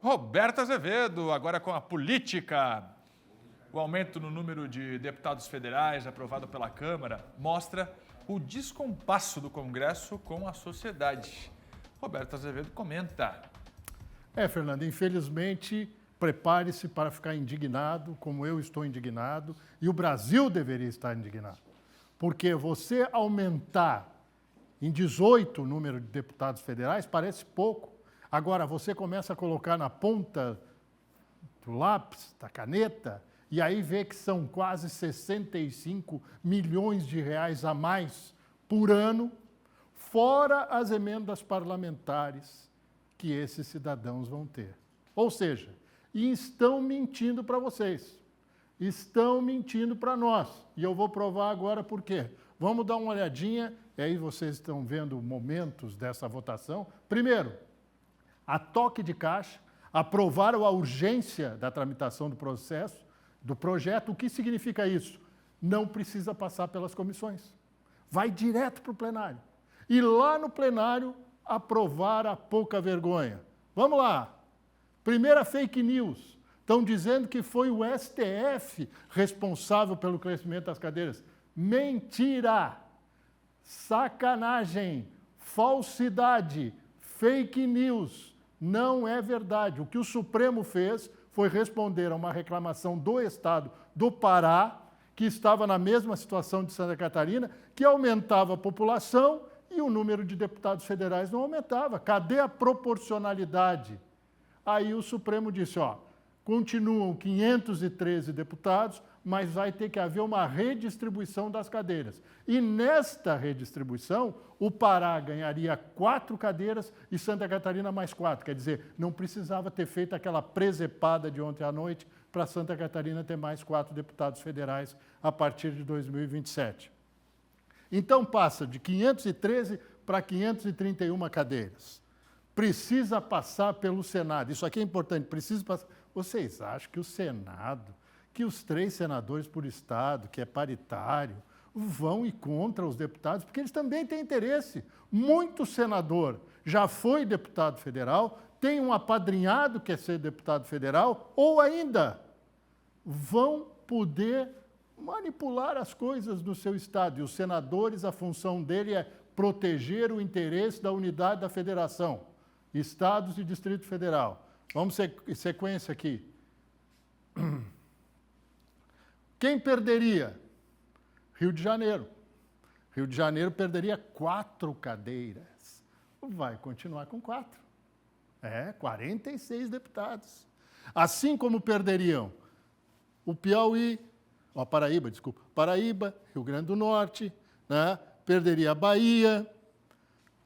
A: Roberto Azevedo, agora com a política. O aumento no número de deputados federais aprovado pela Câmara mostra o descompasso do Congresso com a sociedade. Roberto Azevedo comenta.
P: Fernando, infelizmente, prepare-se para ficar indignado, como eu estou indignado, e o Brasil deveria estar indignado. Porque você aumentar em 18 o número de deputados federais parece pouco. Agora, você começa a colocar na ponta do lápis, da caneta, e aí vê que são quase 65 milhões de reais a mais por ano, fora as emendas parlamentares que esses cidadãos vão ter. Ou seja, estão mentindo para vocês, estão mentindo para nós. E eu vou provar agora por quê. Vamos dar uma olhadinha, e aí vocês estão vendo momentos dessa votação. Primeiro, a toque de caixa, aprovaram a urgência da tramitação do processo, do projeto. O que significa isso? Não precisa passar pelas comissões. Vai direto para o plenário. E lá no plenário, aprovar a pouca vergonha. Vamos lá. Primeira fake news. Estão dizendo que foi o STF responsável pelo crescimento das cadeiras. Mentira! Sacanagem! Falsidade! Fake news! Não é verdade. O que o Supremo fez foi responder a uma reclamação do Estado do Pará, que estava na mesma situação de Santa Catarina, que aumentava a população e o número de deputados federais não aumentava. Cadê a proporcionalidade? Aí o Supremo disse, continuam 513 deputados, mas vai ter que haver uma redistribuição das cadeiras. E nesta redistribuição, o Pará ganharia 4 cadeiras e Santa Catarina mais 4. Quer dizer, não precisava ter feito aquela presepada de ontem à noite para Santa Catarina ter mais 4 deputados federais a partir de 2027. Então passa de 513 para 531 cadeiras. Precisa passar pelo Senado. Isso aqui é importante, precisa passar. Vocês acham que o Senado, que os 3 senadores por estado, que é paritário, vão ir contra os deputados? Porque eles também têm interesse. Muito senador já foi deputado federal, tem um apadrinhado que quer ser deputado federal, ou ainda vão poder manipular as coisas no seu estado. E os senadores, a função dele é proteger o interesse da unidade da federação, estados e Distrito Federal. Vamos em sequência aqui. Quem perderia? Rio de Janeiro. Rio de Janeiro perderia 4 cadeiras. Vai continuar com 4. 46 deputados. Assim como perderiam o Piauí, Paraíba, Rio Grande do Norte, né? Perderia a Bahia,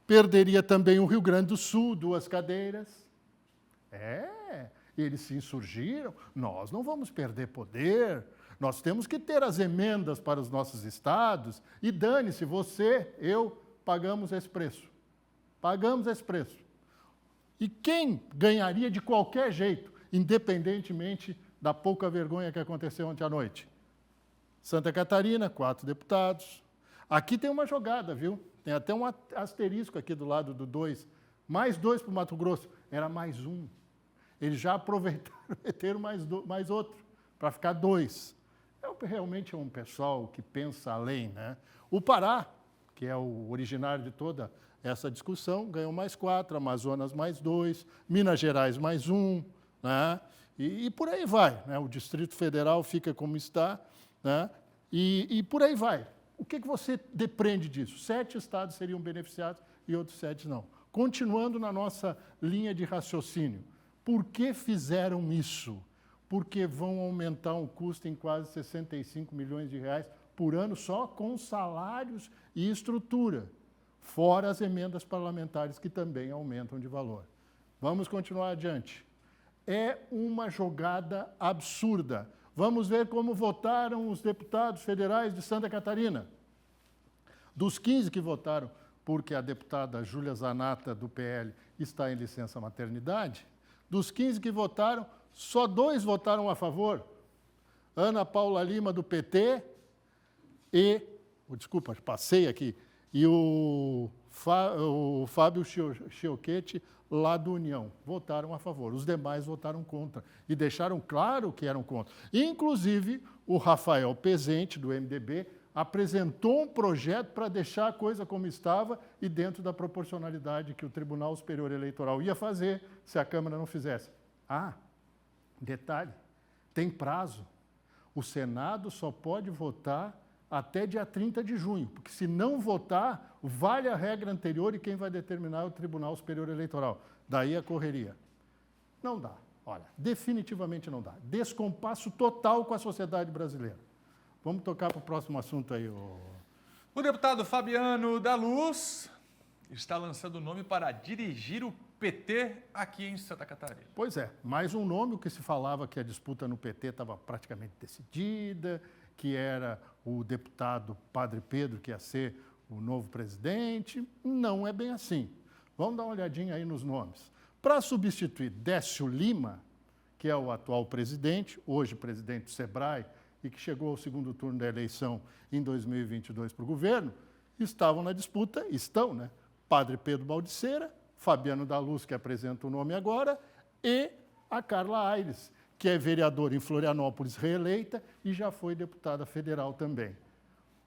P: perderia também o Rio Grande do Sul, 2 cadeiras. Eles se insurgiram. Nós não vamos perder poder. Nós temos que ter as emendas para os nossos estados. E dane-se, você, eu, pagamos esse preço. Pagamos esse preço. E quem ganharia de qualquer jeito, independentemente da pouca vergonha que aconteceu ontem à noite? Santa Catarina, 4 deputados. Aqui tem uma jogada, viu? Tem até um asterisco aqui do lado do 2. Mais 2 para o Mato Grosso. Era mais 1. Eles já aproveitaram e meteram mais outro, para ficar 2. Realmente é um pessoal que pensa além, né? O Pará, que é o originário de toda essa discussão, ganhou mais 4, Amazonas mais 2, Minas Gerais mais 1, né? E por aí vai, né? O Distrito Federal fica como está, né? E por aí vai. O que você depreende disso? 7 estados seriam beneficiados e outros 7 não. Continuando na nossa linha de raciocínio, por que fizeram isso? Porque vão aumentar o custo em quase 65 milhões de reais por ano só com salários e estrutura, fora as emendas parlamentares que também aumentam de valor. Vamos continuar adiante. É uma jogada absurda. Vamos ver como votaram os deputados federais de Santa Catarina. Dos 15 que votaram porque a deputada Júlia Zanata, do PL, está em licença maternidade, dos 15 que votaram, só 2 votaram a favor. Ana Paula Lima, do PT, passei aqui, e o Fábio Chiocchetti, lá do União votaram a favor, os demais votaram contra e deixaram claro que eram contra. Inclusive, o Rafael Pezente, do MDB, apresentou um projeto para deixar a coisa como estava e dentro da proporcionalidade que o Tribunal Superior Eleitoral ia fazer se a Câmara não fizesse. Ah, detalhe, tem prazo. O Senado só pode votar até dia 30 de junho, porque se não votar, vale a regra anterior e quem vai determinar é o Tribunal Superior Eleitoral. Daí a correria. Não dá, olha, definitivamente não dá. Descompasso total com a sociedade brasileira. Vamos tocar para o próximo assunto aí.
A: O deputado Fabiano da Luz está lançando o nome para dirigir o PT aqui em Santa Catarina.
P: Pois é, mais um nome, o que se falava que a disputa no PT estava praticamente decidida, que era o deputado Padre Pedro que ia ser o novo presidente. Não é bem assim. Vamos dar uma olhadinha aí nos nomes. Para substituir Décio Lima, que é o atual presidente, hoje presidente do SEBRAE, e que chegou ao segundo turno da eleição em 2022 para o governo, estavam na disputa, estão, né? Padre Pedro Baldiceira, Fabiano da Luz, que apresenta o nome agora, e a Carla Aires, que é vereadora em Florianópolis, reeleita, e já foi deputada federal também.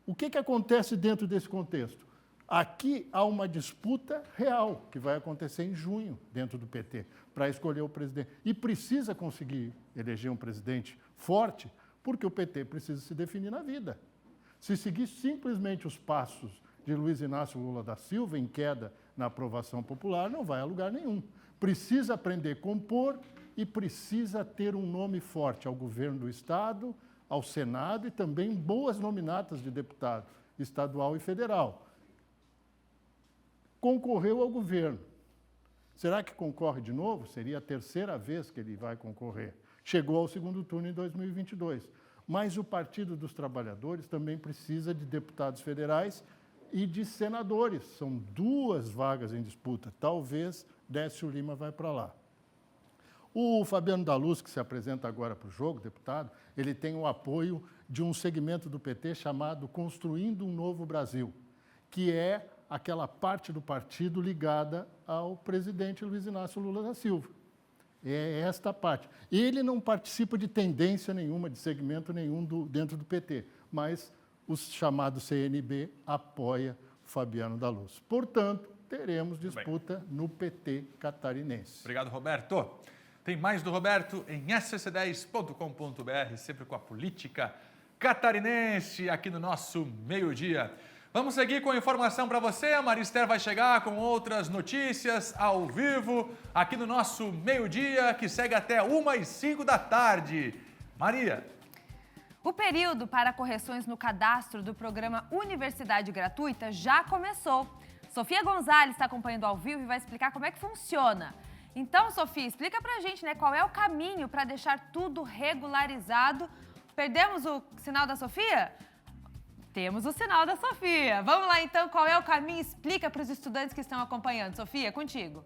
P: O que acontece dentro desse contexto? Aqui há uma disputa real, que vai acontecer em junho, dentro do PT, para escolher o presidente. E precisa conseguir eleger um presidente forte, porque o PT precisa se definir na vida. Se seguir simplesmente os passos de Luiz Inácio Lula da Silva, em queda na aprovação popular, não vai a lugar nenhum. Precisa aprender a compor e precisa ter um nome forte ao governo do Estado, ao Senado e também boas nominatas de deputado estadual e federal. Concorreu ao governo. Será que concorre de novo? Seria a terceira vez que ele vai concorrer. Chegou ao segundo turno em 2022. Mas o Partido dos Trabalhadores também precisa de deputados federais e de senadores. São 2 vagas em disputa. Talvez Décio Lima vai para lá. O Fabiano da Luz, que se apresenta agora para o jogo, deputado, ele tem o apoio de um segmento do PT chamado Construindo um Novo Brasil, que é aquela parte do partido ligada ao presidente Luiz Inácio Lula da Silva. É esta parte. Ele não participa de tendência nenhuma, de segmento nenhum dentro do PT, mas o chamado CNB apoia Fabiano da Luz. Portanto, teremos disputa no PT catarinense.
A: Obrigado, Roberto. Tem mais do Roberto em scc10.com.br, sempre com a política catarinense aqui no nosso meio-dia. Vamos seguir com a informação para você. A Marister vai chegar com outras notícias ao vivo aqui no nosso meio-dia, que segue até 1h05 da tarde. Maria.
B: O período para correções no cadastro do programa Universidade Gratuita já começou. Sofia Gonzalez está acompanhando ao vivo e vai explicar como é que funciona. Então, Sofia, explica pra gente, né, qual é o caminho para deixar tudo regularizado. Perdemos o sinal da Sofia? Temos o sinal da Sofia. Vamos lá, então, qual é o caminho? Explica para os estudantes que estão acompanhando. Sofia, contigo.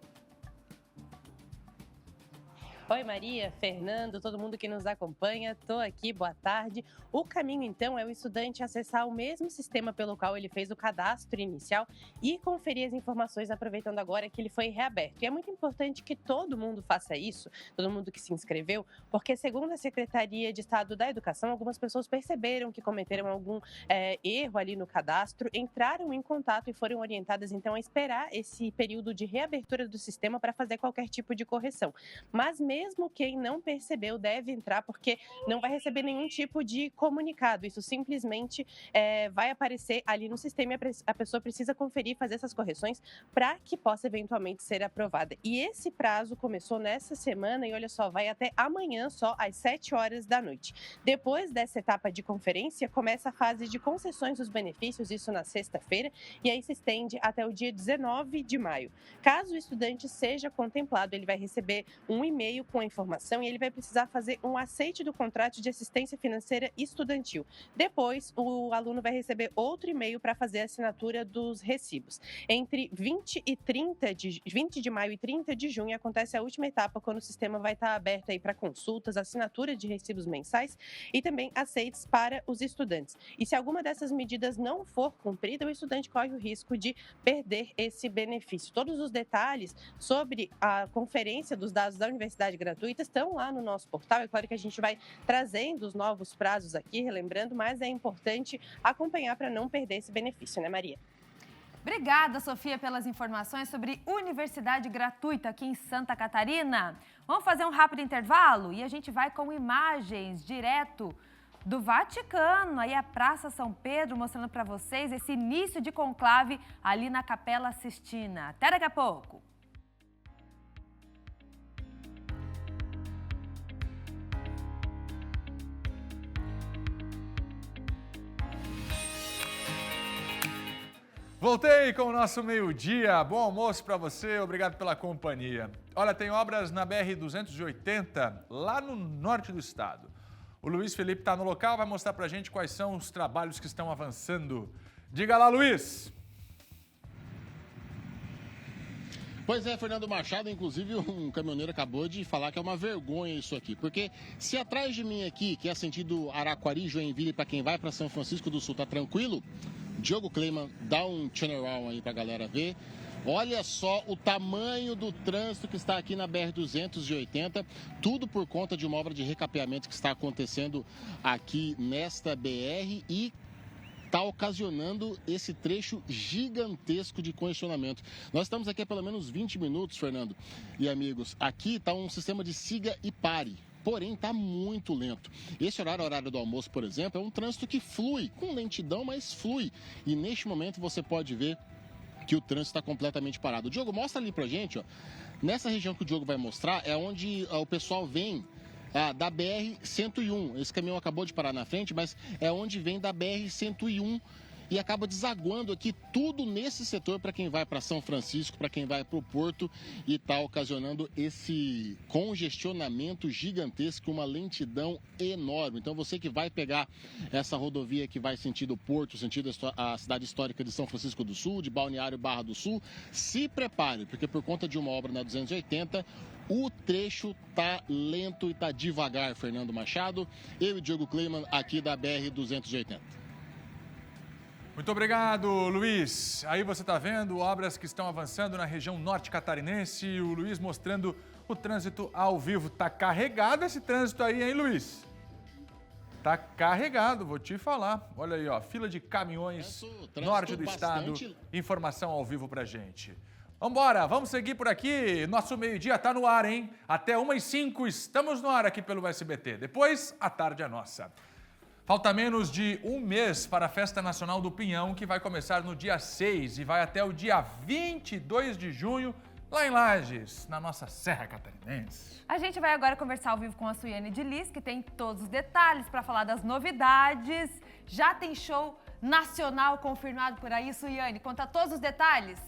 D: Oi, Maria, Fernando, todo mundo que nos acompanha, estou aqui, boa tarde. O caminho, então, é o estudante acessar o mesmo sistema pelo qual ele fez o cadastro inicial e conferir as informações, aproveitando agora que ele foi reaberto. E é muito importante que todo mundo faça isso, todo mundo que se inscreveu, porque, segundo a Secretaria de Estado da Educação, algumas pessoas perceberam que cometeram algum erro ali no cadastro, entraram em contato e foram orientadas, então, a esperar esse período de reabertura do sistema para fazer qualquer tipo de correção. Mas mesmo quem não percebeu deve entrar, porque não vai receber nenhum tipo de comunicado. Isso simplesmente vai aparecer ali no sistema e a pessoa precisa conferir e fazer essas correções para que possa eventualmente ser aprovada. E esse prazo começou nessa semana e, olha só, vai até amanhã só, às 7 horas da noite. Depois dessa etapa de conferência, começa a fase de concessões dos benefícios, isso na sexta-feira, e aí se estende até o dia 19 de maio. Caso o estudante seja contemplado, ele vai receber um e-mail com a informação e ele vai precisar fazer um aceite do contrato de assistência financeira estudantil. Depois, o aluno vai receber outro e-mail para fazer a assinatura dos recibos. Entre 20 de maio e 30 de junho acontece a última etapa, quando o sistema vai estar aberto aí para consultas, assinatura de recibos mensais e também aceites para os estudantes. E se alguma dessas medidas não for cumprida, o estudante corre o risco de perder esse benefício. Todos os detalhes sobre a conferência dos dados da Universidade Gratuita estão lá no nosso portal. É claro que a gente vai trazendo os novos prazos aqui, relembrando, mas é importante acompanhar para não perder esse benefício, né, Maria?
B: Obrigada, Sofia, pelas informações sobre Universidade Gratuita aqui em Santa Catarina. Vamos fazer um rápido intervalo e a gente vai com imagens direto do Vaticano, aí a Praça São Pedro, mostrando para vocês esse início de conclave ali na Capela Sistina. Até daqui a pouco.
A: Voltei com o nosso meio-dia. Bom almoço para você, obrigado pela companhia. Olha, tem obras na BR-280, lá no norte do estado. O Luiz Felipe está no local, vai mostrar para a gente quais são os trabalhos que estão avançando. Diga lá, Luiz!
E: Pois é, Fernando Machado, inclusive um caminhoneiro acabou de falar que é uma vergonha isso aqui, porque se atrás de mim aqui, que é sentido Araquari, Joinville, para quem vai para São Francisco do Sul, tá tranquilo, Diogo Kleiman, dá um turnaround aí para a galera ver. Olha só o tamanho do trânsito que está aqui na BR-280, tudo por conta de uma obra de recapeamento que está acontecendo aqui nesta BR e está ocasionando esse trecho gigantesco de congestionamento. Nós estamos aqui há pelo menos 20 minutos, Fernando e amigos. Aqui está um sistema de siga e pare. Porém, está muito lento. Esse horário do almoço, por exemplo, é um trânsito que flui, com lentidão, mas flui. E neste momento você pode ver que o trânsito está completamente parado. O Diogo, mostra ali pra gente, ó. Nessa região que o Diogo vai mostrar, é onde o pessoal vem da BR-101. Esse caminhão acabou de parar na frente, mas é onde vem da BR-101 e acaba desaguando aqui tudo nesse setor para quem vai para São Francisco, para quem vai para o Porto, e está ocasionando esse congestionamento gigantesco, uma lentidão enorme. Então você que vai pegar essa rodovia que vai sentido Porto, sentido a cidade histórica de São Francisco do Sul, de Balneário Barra do Sul, se prepare, porque por conta de uma obra na 280, o trecho tá lento e tá devagar, Fernando Machado. Eu e Diogo Kleiman aqui da BR-280.
A: Muito obrigado, Luiz. Aí você está vendo obras que estão avançando na região norte catarinense. O Luiz mostrando o trânsito ao vivo. Tá carregado esse trânsito aí, hein, Luiz? Tá carregado, vou te falar. Olha aí, ó, fila de caminhões norte do estado. Informação ao vivo pra gente. Vambora, vamos seguir por aqui. Nosso meio-dia tá no ar, hein? Até 1h05 estamos no ar aqui pelo SBT. Depois, a tarde é nossa. Falta menos de um mês para a Festa Nacional do Pinhão, que vai começar no dia 6 e vai até o dia 22 de junho, lá em Lages, na nossa Serra Catarinense.
B: A gente vai agora conversar ao vivo com a Suiane de Lis, que tem todos os detalhes para falar das novidades. Já tem show nacional confirmado por aí, Suiane? Conta todos os detalhes.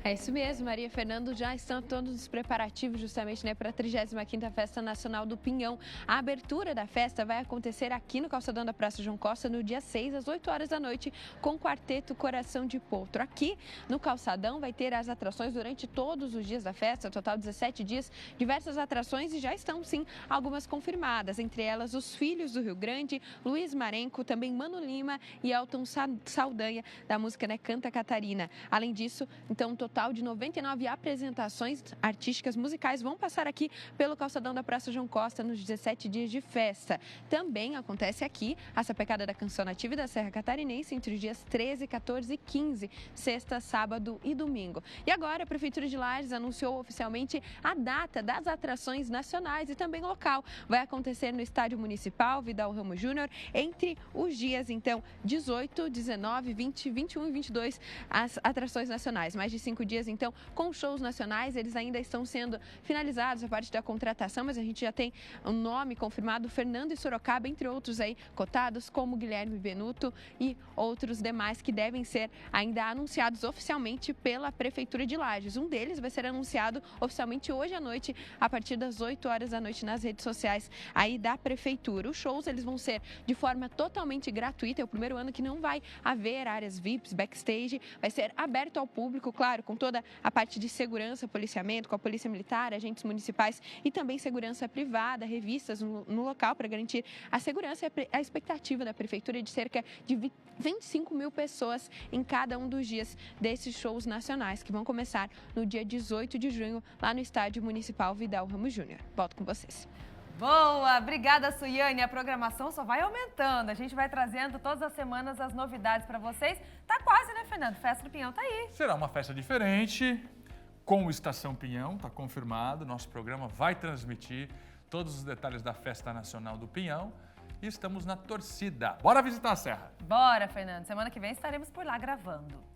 C: É isso mesmo, Maria Fernando, já estão todos os preparativos justamente, né, para a 35ª Festa Nacional do Pinhão. A abertura da festa vai acontecer aqui no calçadão da Praça João Costa no dia 6, às 8 horas da noite, com o Quarteto Coração de Potro. Aqui no calçadão vai ter as atrações durante todos os dias da festa, total 17 dias, diversas atrações e já estão sim algumas confirmadas, entre elas os Filhos do Rio Grande, Luiz Marenco, também Mano Lima e Elton Saldanha, da música, né, Canta Catarina. Além disso, então, um total de 99 apresentações artísticas musicais vão passar aqui pelo calçadão da Praça João Costa nos 17 dias de festa. Também acontece aqui a Sapecada da Canção Nativa e da Serra Catarinense entre os dias 13, 14 e 15, sexta, sábado e domingo. E agora a Prefeitura de Lages anunciou oficialmente a data das atrações nacionais e também local. Vai acontecer no Estádio Municipal Vidal Ramos Júnior entre os dias, então, 18, 19, 20, 21 e 22, as atrações nacionais. Mais de 5 5 dias, então, com shows nacionais. Eles ainda estão sendo finalizados a parte da contratação, mas a gente já tem um nome confirmado, Fernando e Sorocaba, entre outros aí cotados, como Guilherme Benuto e outros demais que devem ser ainda anunciados oficialmente pela Prefeitura de Lages. Um deles vai ser anunciado oficialmente hoje à noite, a partir das 8 horas da noite, nas redes sociais aí da Prefeitura. Os shows, eles vão ser de forma totalmente gratuita. É o primeiro ano que não vai haver áreas VIPs, backstage, vai ser aberto ao público, claro, com toda a parte de segurança, policiamento, com a Polícia Militar, agentes municipais e também segurança privada, revistas no local para garantir a segurança. A expectativa da Prefeitura é de cerca de 25 mil pessoas em cada um dos dias desses shows nacionais, que vão começar no dia 18 de junho, lá no Estádio Municipal Vidal Ramos Júnior. Volto com vocês.
B: Boa! Obrigada, Suiane. A programação só vai aumentando. A gente vai trazendo todas as semanas as novidades para vocês. Tá quase, né, Fernando? Festa do Pinhão tá aí.
A: Será uma festa diferente, com o Estação Pinhão, tá confirmado. Nosso programa vai transmitir todos os detalhes da Festa Nacional do Pinhão. E estamos na torcida. Bora visitar a Serra.
B: Bora, Fernando. Semana que vem estaremos por lá gravando.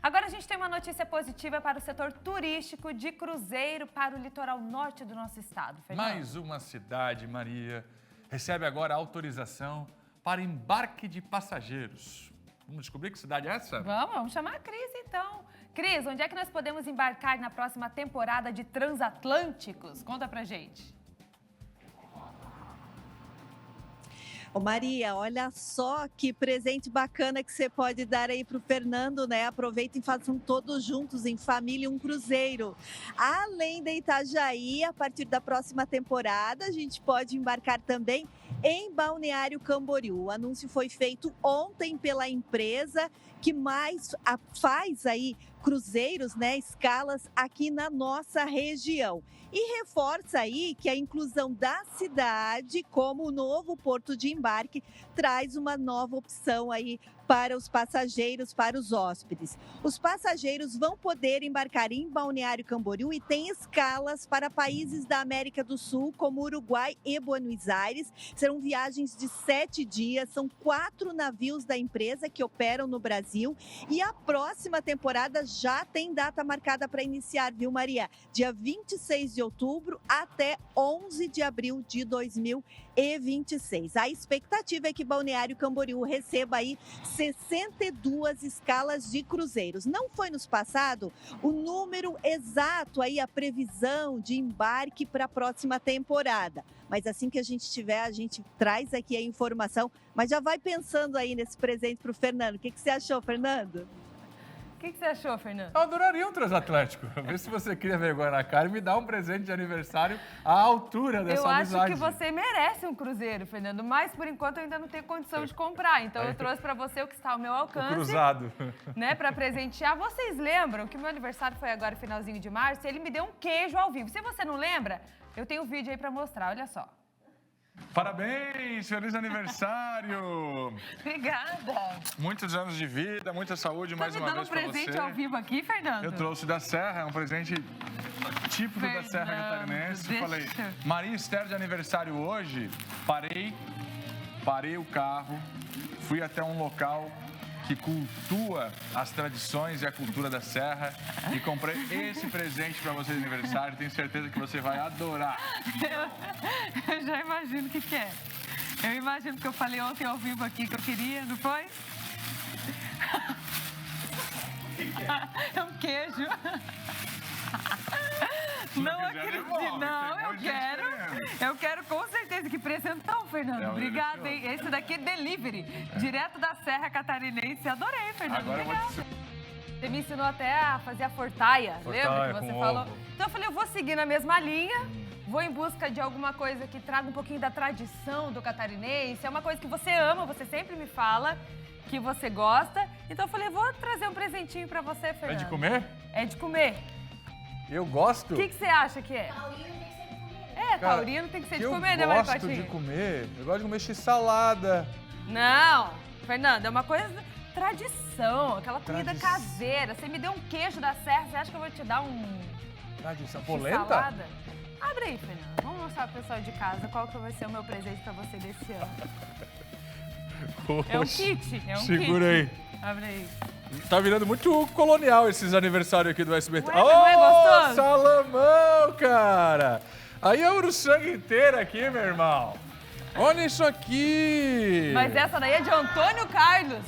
B: Agora a gente tem uma notícia positiva para o setor turístico de cruzeiro para o litoral norte do nosso estado. Fernando.
A: Mais uma cidade, Maria, recebe agora autorização para embarque de passageiros. Vamos descobrir que cidade é essa?
B: Vamos chamar a Cris então. Cris, onde é que nós podemos embarcar na próxima temporada de Transatlânticos? Conta pra gente.
I: Ô Maria, olha só que presente bacana que você pode dar aí para o Fernando, né? Aproveitem e façam todos juntos, em família, um cruzeiro. Além da Itajaí, a partir da próxima temporada, a gente pode embarcar também em Balneário Camboriú. O anúncio foi feito ontem pela empresa que mais faz aí cruzeiros, né, escalas aqui na nossa região. E reforça aí que a inclusão da cidade como o novo porto de embarque traz uma nova opção aí para os passageiros, para os hóspedes. Os passageiros vão poder embarcar em Balneário Camboriú e tem escalas para países da América do Sul, como Uruguai e Buenos Aires. Serão viagens de 7 dias, são 4 navios da empresa que operam no Brasil. E a próxima temporada já tem data marcada para iniciar, viu, Maria? Dia 26 de outubro até 11 de abril de 2026. A expectativa é que Balneário Camboriú receba aí 62 escalas de cruzeiros. Não foi nos passado o número exato aí, a previsão de embarque para a próxima temporada. Mas assim que a gente tiver, a gente traz aqui a informação. Mas já vai pensando aí nesse presente para o Fernando. O que você achou, Fernando?
B: O que você achou, Fernando?
A: Eu adoraria um Transatlântico. Vê se você cria vergonha na cara e me dá um presente de aniversário à altura dessa amizade.
B: Eu acho que você merece um cruzeiro, Fernando, mas por enquanto eu ainda não tenho condição de comprar. Então eu trouxe para você o que está ao meu alcance.
A: O cruzado.
B: Né, para presentear. Vocês lembram que meu aniversário foi agora finalzinho de março e ele me deu um queijo ao vivo. Se você não lembra, eu tenho um vídeo aí para mostrar, olha só.
A: Parabéns, feliz aniversário!
B: Obrigada!
A: Muitos anos de vida, muita saúde mais uma vez para você.
B: Tá me dando um presente ao vivo aqui, Fernando?
A: Eu trouxe da Serra, é um presente típico da Serra Catarinense. Falei, Maria Esther de aniversário hoje, parei o carro, fui até um local que cultua as tradições e a cultura da Serra e comprei esse presente para você de aniversário. Tenho certeza que você vai adorar.
B: Eu já imagino o que é. Eu imagino que eu falei ontem ao vivo aqui que eu queria, não foi? É um queijo. Não acredito, não, eu quero com certeza. Que presentão, Fernando. Obrigada, hein? Esse daqui é delivery, direto da Serra Catarinense. Adorei, Fernando.
A: Agora
B: obrigada. Você me ensinou até a fazer a fortaia, lembra que você falou? Ovo. Então eu falei, eu vou seguir na mesma linha, vou em busca de alguma coisa que traga um pouquinho da tradição do catarinense. É uma coisa que você ama, você sempre me fala que você gosta. Então eu falei, vou trazer um presentinho pra você, Fernando.
A: É de comer?
B: É de comer.
A: Eu gosto.
B: O que você acha que é? Taurino tem que ser de comer, né, Maria Patinho?
A: Eu gosto de comer, eu gosto de comer x-salada.
B: Não, Fernando, é uma coisa tradição, aquela comida caseira. Você me deu um queijo da Serra, você acha que eu vou te dar um...
A: Tradição polenta?
B: Salada? Abre aí, Fernando. Vamos mostrar pro pessoal de casa qual que vai ser o meu presente pra você desse ano.
A: Poxa,
B: é um kit,
A: segura aí.
B: Abre aí.
A: Tá virando muito colonial esses aniversários aqui do SBT.
B: Ué, não é gostoso?
A: Salamão, cara! Aí é Uruçanga inteira aqui, meu irmão. Olha isso aqui!
B: Mas essa daí é de Antônio Carlos.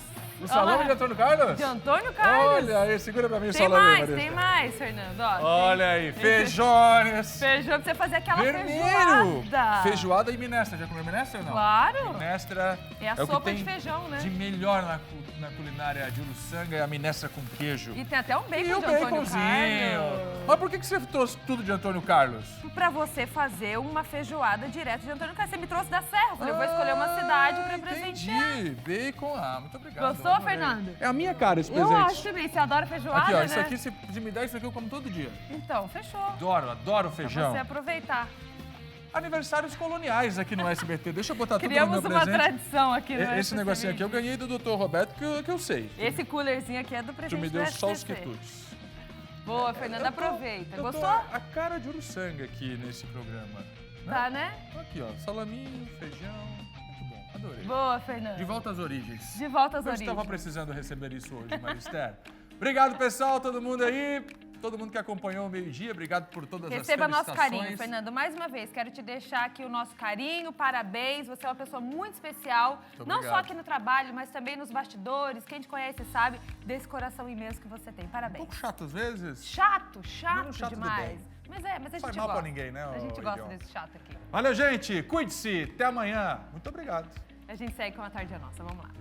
A: O salame de Antônio Carlos?
B: De Antônio Carlos.
A: Olha aí, segura pra mim o
B: Tem
A: salame.
B: mais,
A: Maria
B: tem
A: Esther.
B: mais, Fernando. Ó,
A: Olha aí, feijones.
B: Feijão pra você fazer aquela
A: Vermelho!
B: feijoada.
A: Feijoada e minestra. Já comeu minestra ou não?
B: Claro.
A: Minestra
B: É a
A: o que
B: sopa
A: tem
B: de feijão, né?
A: de melhor na culinária de Uruçanga é a minestra com queijo.
B: E tem até um bacon
A: E o
B: de Antônio
A: baconzinho.
B: Carlos.
A: Mas por que você trouxe tudo de Antônio Carlos?
B: Pra você fazer uma feijoada direto de Antônio Carlos. Você me trouxe da Serra. Eu falei, eu vou escolher uma cidade pra presentear.
A: Entendi. Bacon. muito obrigado.
B: Gostou,
A: adorei.
B: Fernando?
A: É a minha cara esse
B: Eu
A: presente.
B: acho também. Você adora feijoada,
A: Aqui, ó,
B: né?
A: isso aqui, se me der isso aqui, eu como todo dia.
B: Então, fechou.
A: Adoro
B: Pra
A: feijão.
B: você aproveitar.
A: Aniversários coloniais aqui no SBT. Deixa eu botar tudo no
B: Criamos
A: meu
B: uma
A: presente.
B: tradição aqui no
A: Esse
B: SBT
A: negocinho aqui eu
B: Meio
A: ganhei do Dr. Roberto, que eu sei.
B: Esse coolerzinho aqui é do
A: Tu
B: presente
A: me deu
B: do
A: só os
B: SBT.
A: quitutes.
B: Boa, Fernanda, aproveita.
A: Eu tô
B: Gostou?
A: a cara de Uruçanga aqui nesse programa.
B: Tá, né?
A: Aqui, ó, salaminho, feijão, muito bom, adorei.
B: Boa, Fernanda.
A: De volta às origens.
B: De volta às
A: Eu
B: origens.
A: estava precisando receber isso hoje, Maria Esther. Obrigado, pessoal, todo mundo aí, todo mundo que acompanhou o meio-dia, obrigado por todas
B: Receba
A: as
B: nosso
A: felicitações.
B: carinho, Fernando. Mais uma vez, quero te deixar aqui o nosso carinho, parabéns. Você é uma pessoa muito especial,
A: Muito
B: não
A: obrigado.
B: só aqui no trabalho, mas também nos bastidores. Quem te conhece sabe desse coração imenso que você tem. Parabéns.
A: Um pouco chato às vezes.
B: Chato
A: chato do
B: demais.
A: bem.
B: Mas a gente
A: Faz mal
B: gosta.
A: pra ninguém, né,
B: A gente
A: ô
B: gosta
A: idiota?
B: desse chato aqui.
A: Valeu, gente, cuide-se, até amanhã. Muito obrigado.
B: A gente segue com a Tarde é Nossa. Vamos lá.